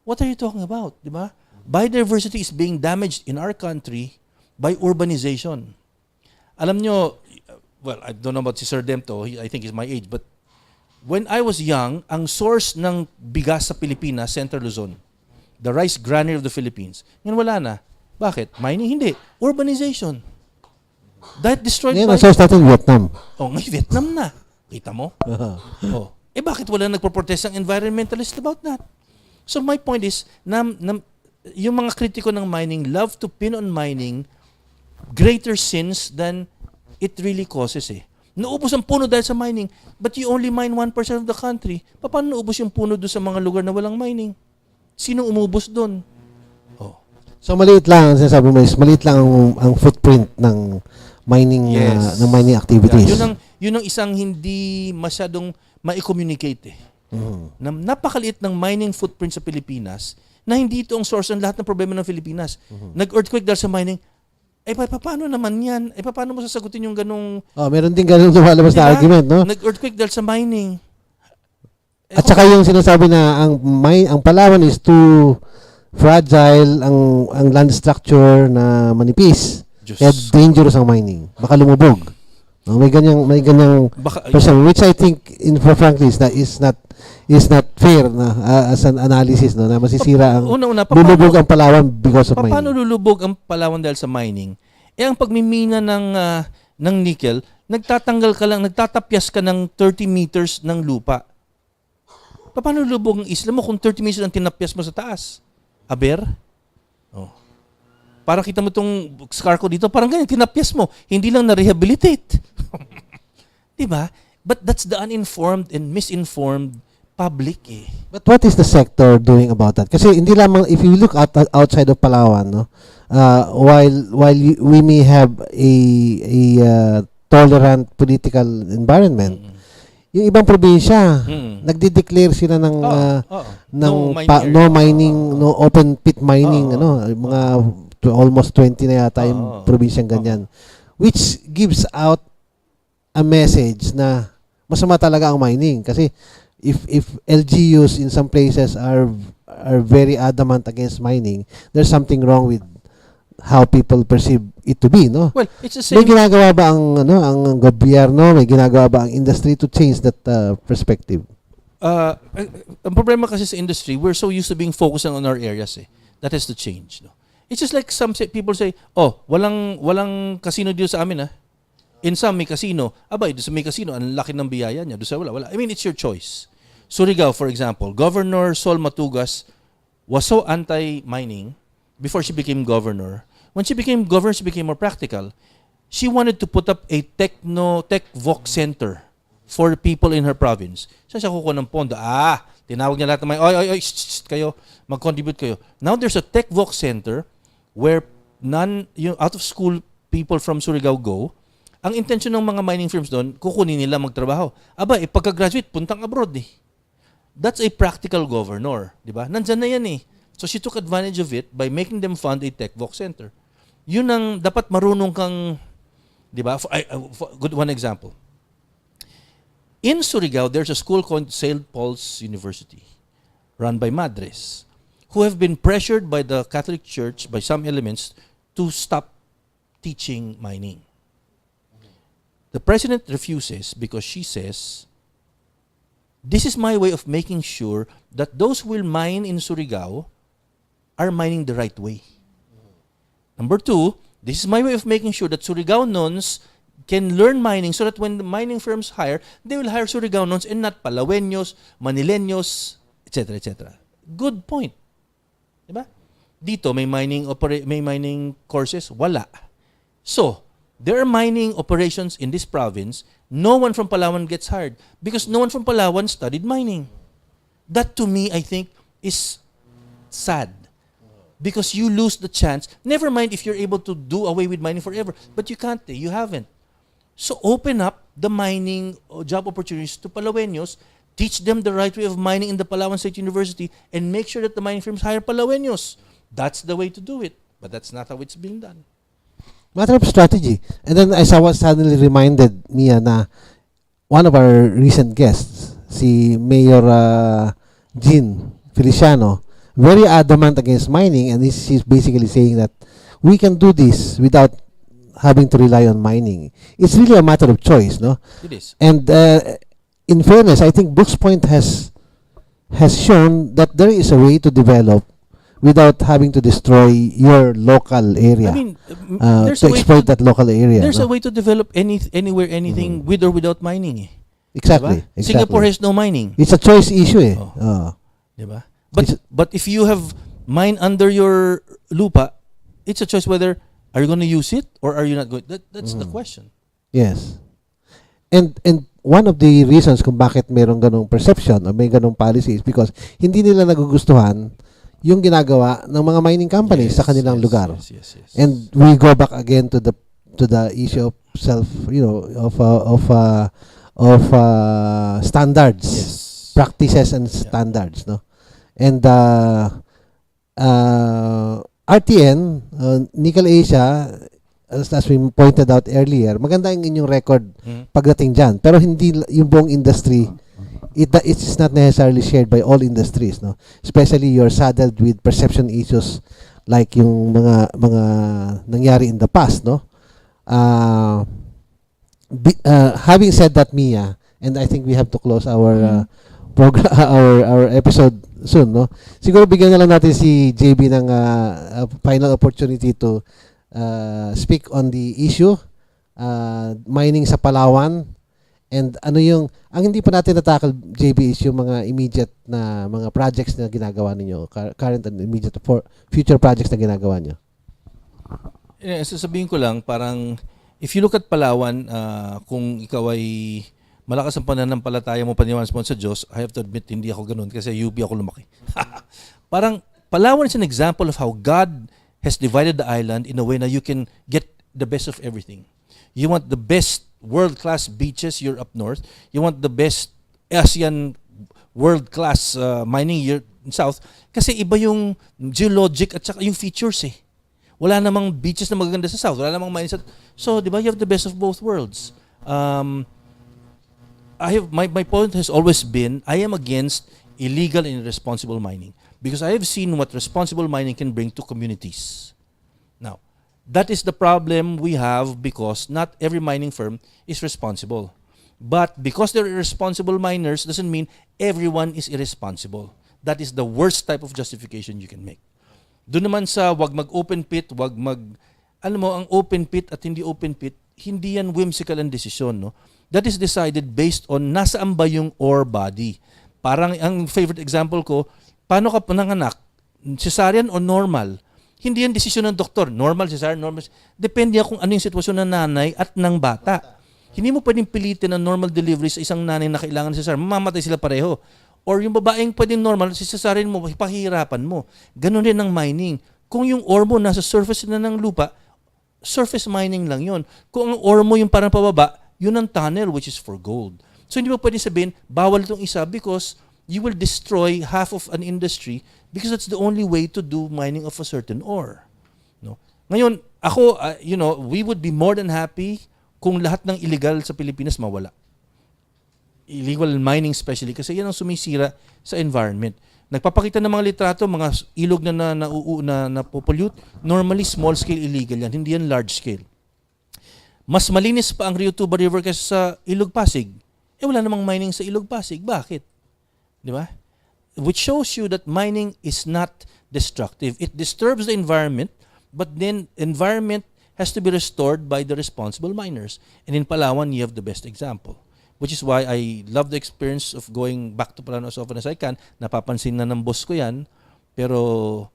what are you talking about? Diba? Biodiversity is being damaged in our country by urbanization. Alam nyo, well, I don't know about si Sir Demto, I think he's my age, but when I was young, ang source ng bigas sa Pilipinas, Central Luzon, the rice granary of the Philippines. Ngayon wala na. Bakit? Mining? Hindi. Urbanization. That destroyed Ngayon, source natin Vietnam. Oh, ngayon Vietnam na. Kita mo? Oh. Bakit wala nagpo-protest ang environmentalist about that? So my point is, yung mga kritiko ng mining love to pin on mining greater sins than it really causes eh. Naubos ang puno dahil sa mining, but you only mine 1% of the country. Paano naubos yung puno doon sa mga lugar na walang mining? Sino umubos doon? Oh. So maliit lang, ang sinasabi mo is maliit lang ang footprint ng mining ng mining activities. Yeah, yun ang isang hindi masyadong ma-communicate eh. Napakaliit ng mining footprint sa Pilipinas na hindi ito ang source ng lahat ng problema ng Pilipinas. Nag-earthquake dahil sa mining. Paano naman yan? Paano mo sasagutin yung ganong... Meron din ganung lumalabas na argument, no? Nag-earthquake dahil sa mining. At saka yung sinasabi na ang Palawan is too fragile, ang land structure na manipis. Kaya dangerous ang mining. Baka lumubog. No, may ganyang person, which I think frankly is not fair na as an analysis, no, na masisira ang lulubog ang Palawan because of mining. Paano lulubog ang Palawan dahil sa mining? Ang pagmimina ng nickel, nagtatapyas ka ng 30 meters ng lupa. Paano lulubog ang isla mo kung 30 meters ang tinapyas mo sa taas? Aber? Oh. Parang kita mo itong scar ko dito, parang ganyan, tinapyas mo. Hindi lang na-rehabilitate. Diba? But that's the uninformed and misinformed public eh. But what is the sector doing about that? Kasi hindi lamang, if you look outside of Palawan, no, while we may have a tolerant political environment, yung ibang probinsya, nagde-declare sila ng no mining, no open pit mining, mga almost 20 na yata yung probinsyang ganyan, which gives out a message na masama talaga ang mining. Kasi if LGUs in some places are very adamant against mining, there's something wrong with how people perceive it to be, no? Well, it's the same. May ginagawa ba ang gobyerno, may ginagawa ba ang industry to change that perspective? Ang problema kasi sa industry, we're so used to being focused on our areas eh. That has to change, no? It's just like people say, walang casino dito sa amin ah. In some may casino. Doon sa may casino, ang laki ng biyaya niya. Doon sa wala. I mean, it's your choice. Surigao, for example, Governor Sol Matugas was so anti-mining before she became governor. When she became governor, she became more practical. She wanted to put up a tech voc center for people in her province. Saan siya kukuha ng pondo? Tinawag niya lahat ng kayo, mag-contribute kayo. Now there's a tech voc center where out-of-school people from Surigao go. Ang intention ng mga mining firms doon, kukunin nila magtrabaho. Pagka-graduate, puntang abroad eh. That's a practical governor, di ba? Nandyan na yan eh. So she took advantage of it by making them fund a tech voc center. Yun ang dapat marunong kang, di ba? Good one example. In Surigao, there's a school called St. Paul's University, run by Madres, who have been pressured by the Catholic Church, by some elements, to stop teaching mining. The president refuses because she says, this is my way of making sure that those who will mine in Surigao are mining the right way. Number two, this is my way of making sure that Surigaonons can learn mining so that when the mining firms hire, they will hire Surigaonons and not Palaweños, Manileños, etc., etc. Good point. Diba? Dito, may mining courses? Wala. So, there are mining operations in this province. No one from Palawan gets hired because no one from Palawan studied mining. That to me, I think, is sad. Because you lose the chance. Never mind if you're able to do away with mining forever. But you can't. You haven't. So open up the mining job opportunities to Palaweños. Teach them the right way of mining in the Palawan State University and make sure that the mining firms hire Palaweños. That's the way to do it. But that's not how it's being done. Matter of strategy. And then as I was suddenly reminded, Mia, na one of our recent guests, si Mayor Jean Feliciano, very adamant against mining, and she's basically saying that we can do this without having to rely on mining. It's really a matter of choice, no? It is. And in fairness, I think Brooks Point has shown that there is a way to develop without having to destroy your local area. I mean, to exploit that local area. There's a way to develop anywhere, anything with or without mining. Eh. Exactly. Diba? Singapore has no mining. It's a choice issue. Eh. Diba? But if you have mine under your lupa, it's a choice whether are you going to use it or are you not going. That's the question. Yes. And one of the reasons kung bakit mayroong ganong perception or may ganong policy is because hindi nila nagugustuhan yung ginagawa ng mga mining companies sa kanilang lugar. Yes. And we go back again to the issue of self, standards, Yes. practices and standards, no. And RTN, Nickel Asia, as we pointed out earlier, maganda yung inyong record pagdating dyan. Pero hindi yung buong industry, it's not necessarily shared by all industries, no. Especially you're saddled with perception issues like yung mga nangyari in the past, no. Having said that, Mia, and I think we have to close our program, our episode soon, no. Siguro bigyan na lang natin si JB ng final opportunity to speak on the issue, mining sa Palawan, and ano yung ang hindi pa natin natakal, JB, is yung mga immediate na mga projects na ginagawa ninyo, current and immediate future projects na ginagawa niyo. Sasabihin ko lang, parang if you look at Palawan, kung ikaw ay malakas ang pananampalataya mo, paniwalas mo sa Diyos, I have to admit, hindi ako ganun kasi UP ako lumaki. Parang Palawan is an example of how God has divided the island in a way na you can get the best of everything. You want the best world-class beaches, you're up north. You want the best ASEAN world-class mining, you're in south. Kasi iba yung geologic at saka yung features eh. Wala namang beaches na magaganda sa south. Wala namang mining sa... So, di ba, you have the best of both worlds. My point has always been, I am against illegal and irresponsible mining. Because I have seen what responsible mining can bring to communities. Now, that is the problem we have because not every mining firm is responsible. But because they're irresponsible miners doesn't mean everyone is irresponsible. That is the worst type of justification you can make. Doon naman sa wag mag-open pit, alam mo, ang open pit at hindi open pit, hindi yan whimsical ang desisyon, no? That is decided based on nasaan ba yung ore body. Parang ang favorite example ko, paano ka pananganak? Cesarean o normal? Hindi yan desisyon ng doktor. Normal, cesarean, normal. Depende kung ano yung sitwasyon ng nanay at ng bata. Hindi mo pwedeng pilitin ang normal delivery sa isang nanay na kailangan ng cesarean. Mamamatay sila pareho. Or yung babaeng pwedeng normal, si cesarean mo, pahihirapan mo. Ganon din ang mining. Kung yung ore mo nasa surface na ng lupa, surface mining lang yon. Kung ang ore mo yung parang pababa, yun ang tunnel which is for gold. So hindi mo pwedeng sabihin, bawal itong isa because you will destroy half of an industry because that's the only way to do mining of a certain ore. No? Ngayon, ako, we would be more than happy kung lahat ng illegal sa Pilipinas mawala. Illegal mining especially kasi yan ang sumisira sa environment. Nagpapakita ng mga litrato, mga ilog na napopollute, normally small scale illegal yan, hindi yan large scale. Mas malinis pa ang Rio Tuba River kaysa sa Ilog Pasig. Wala namang mining sa Ilog Pasig. Bakit? Di ba? Which shows you that mining is not destructive. It disturbs the environment, but then environment has to be restored by the responsible miners. And in Palawan, you have the best example. Which is why I love the experience of going back to Palawan as often as I can. Napapansin na ng boss ko yan. Pero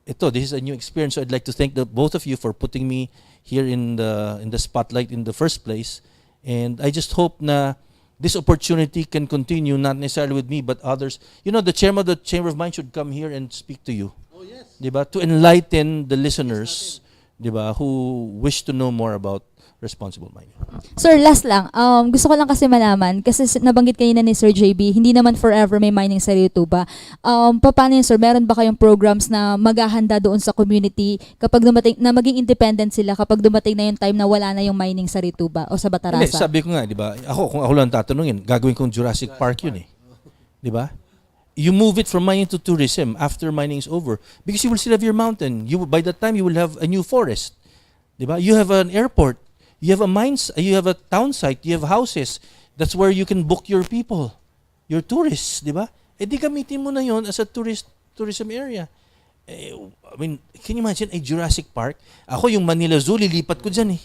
this is a new experience. So I'd like to thank both of you for putting me here in the spotlight in the first place. And I just hope na this opportunity can continue, not necessarily with me, but others. The chairman of the Chamber of Mines should come here and speak to you. Oh, yes. Diba? To enlighten the listeners, diba, who wish to know more about responsible mining. Sir, last lang. Gusto ko lang kasi malaman, kasi nabanggit kanina ni Sir JB, hindi naman forever may mining sa Rio Tuba. Paano yun, sir? Meron ba kayong programs na maghahanda doon sa community kapag dumating, na maging independent sila kapag dumating na yung time na wala na yung mining sa Rio Tuba o sa Batarasa? Hindi, sabi ko nga, di ba? Kung ako lang tatanungin, gagawin kong Jurassic Park yun eh. Di ba? You move it from mining to tourism after mining is over because you will still have your mountain. By that time, you will have a new forest. Di ba? You have an airport. You have a mines, you have a town site, you have houses. That's where you can book your people, your tourists, di ba? Di gamitin mo na yon as a tourism area. I mean, can you imagine a Jurassic Park? Ako yung Manila Zoo, lilipat ko dyan eh.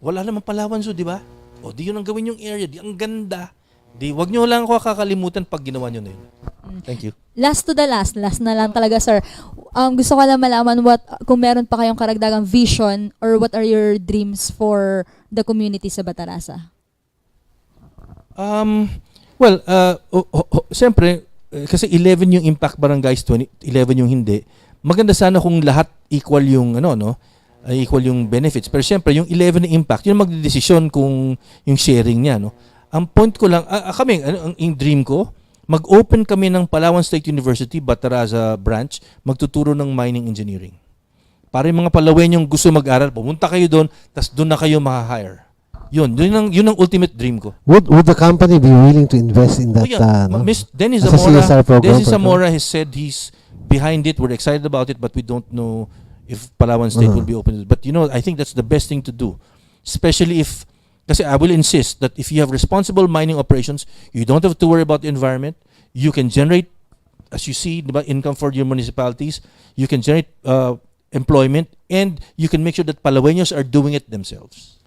Wala namang Palawan Zoo, di ba? Di yun ang gawin yung area, di ang ganda. Wag nyo lang ako kakalimutan pag ginawa nyo na yun. Thank you. Last na lang talaga, sir. Gusto ko lang malaman kung meron pa kayong karagdagang vision or what are your dreams for the community sa Batarasa? Siyempre, kasi 11 yung impact barangays, 11 yung hindi. Maganda sana kung lahat equal yung equal yung benefits. Pero siyempre, yung 11 na impact, yun magdedesisyon kung yung sharing niya, no. Ang point ko lang, kami, ang dream ko, mag-open kami ng Palawan State University, Bataraza branch, magtuturo ng mining engineering. Para yung mga Palawenyong gusto mag-aral, pumunta kayo doon, tas doon na kayo ma-hire. Yun ang ultimate dream ko. Would the company be willing to invest in that? Miss Dennis as a CSR program Dennis Zamora has said he's behind it. We're excited about it, but we don't know if Palawan State will be open. But I think that's the best thing to do. Especially if, kasi I will insist that if you have responsible mining operations, you don't have to worry about the environment. You can generate, as you see, diba, income for your municipalities. You can generate employment, and you can make sure that Palaweños are doing it themselves.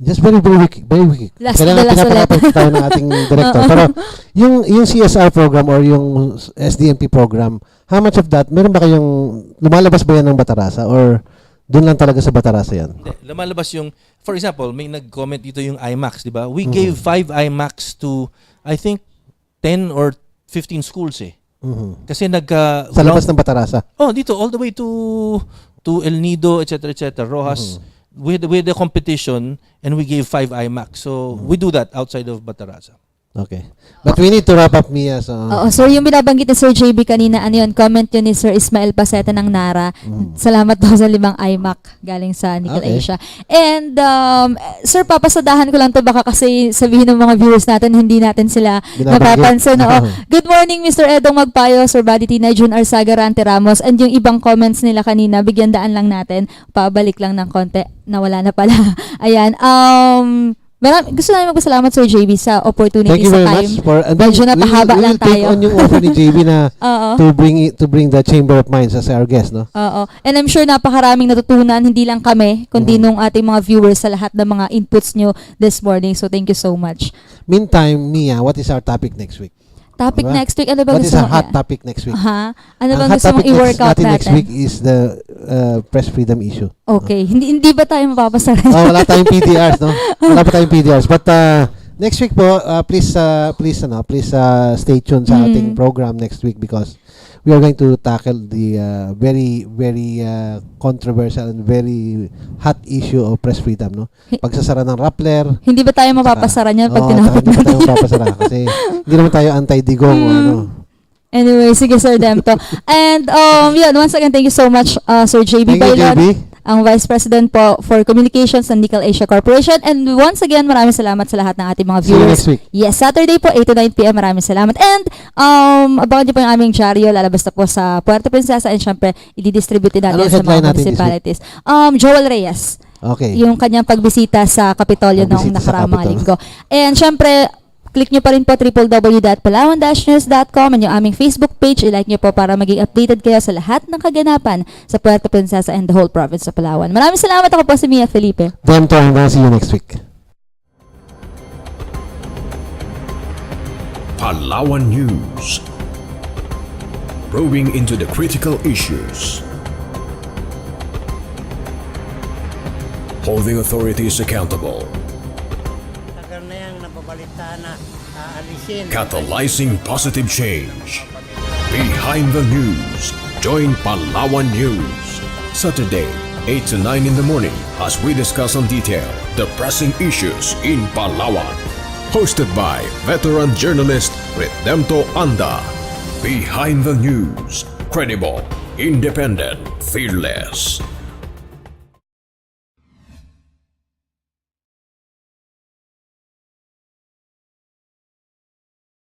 Just very quick. Kailangan pinapanood tayo ng ating director. Pero yung CSR program or yung SDMP program, how much of that, meron ba kayong, lumalabas ba yan ng Batarasa or doon lang talaga sa Batarasa yan? Hindi, lumalabas yung, for example, may nag-comment dito yung IMAX, di ba? We gave 5 IMAX to, I think, 10 or 15 schools eh. Kasi sa labas ng Batarasa? Oh, dito, all the way to El Nido, etc., Rojas. We had a competition and we gave 5 IMAX. So, we do that outside of Batarasa. Okay. But we need to wrap up, Mia. So. Oo, sir, yung binabanggit ni Sir JB kanina, comment yun ni Sir Ismael Paseta ng Nara. Salamat daw sa 5 iMac galing sa Nickel Asia. And, sir, papasadahan ko lang to baka kasi sabihin ng mga viewers natin, hindi natin sila napapansin. Good morning, Mr. Edong Magpayo, Sir Buddy Tina, Jun Arsaga, Rante Ramos, and yung ibang comments nila kanina, bigyan daan lang natin, pabalik lang ng konti, nawala na pala. Ayan, gusto namin magpasalamat Sir JB sa opportunity. Thank you very time. much for, Medyo napahaba lang tayo. Take on yung offer ni JB na to bring the Chamber of Mines as our guest, no? Oo. And I'm sure napakaraming natutunan, hindi lang kami, kundi nung ating mga viewers sa lahat ng mga inputs nyo this morning. So thank you so much. Meantime, Mia, what is our topic next week? Topic next week, ano ba What is gusto a mo? hot topic next week? Ano ba Ang hot gusto mong topic i-workout natin natin? next week is the press freedom issue. Okay. Hindi ba tayo mapapasara? Wala tayong PDRs, no? Wala pa tayong PDRs. But next week po, please stay tuned sa ating program next week because we are going to tackle the very, very controversial and very hot issue of press freedom, no? Pagsasara ng Rappler. Hindi ba tayo mapapasara niyan pag tinapit natin? Hindi natin? tayo mapapasara kasi hindi naman tayo anti-digong o ano. Anyway, sige Sir Demto. And once again, thank you so much Sir JB Thank you, Baylon, JB. ang Vice President po for Communications ng Nickel Asia Corporation. And once again, maraming salamat sa lahat ng ating mga See you viewers. next week. Yes, Saturday po, 8 to 9 p.m. Maraming salamat. And abangan niyo po yung aming dyaryo. Lalabas na po sa Puerto Princesa and syempre, i-distribute natin Anong sa headline mga natin municipalities. Joel Reyes. Okay. Yung kanyang pagbisita sa Kapitolyo noong Pagbisita sa nakaraang mga Capitol. linggo. And syempre, click nyo pa rin po www.palawan-news.com and yung aming Facebook page. I-like nyo po para maging updated kayo sa lahat ng kaganapan sa Puerto Princesa and the whole province of Palawan. Maraming salamat. Ako po si Mia Felipe. Demto, and I'll see you next week. Palawan News. Probing into the critical issues. Holding authorities accountable. Tagal na yung nababalita na aalisin. Catalyzing positive change. Behind the news. Join Palawan News. Saturday, 8 to 9 in the morning as we discuss in detail the pressing issues in Palawan. Hosted by veteran journalist Redempto Anda. Behind the news. Credible, independent, fearless.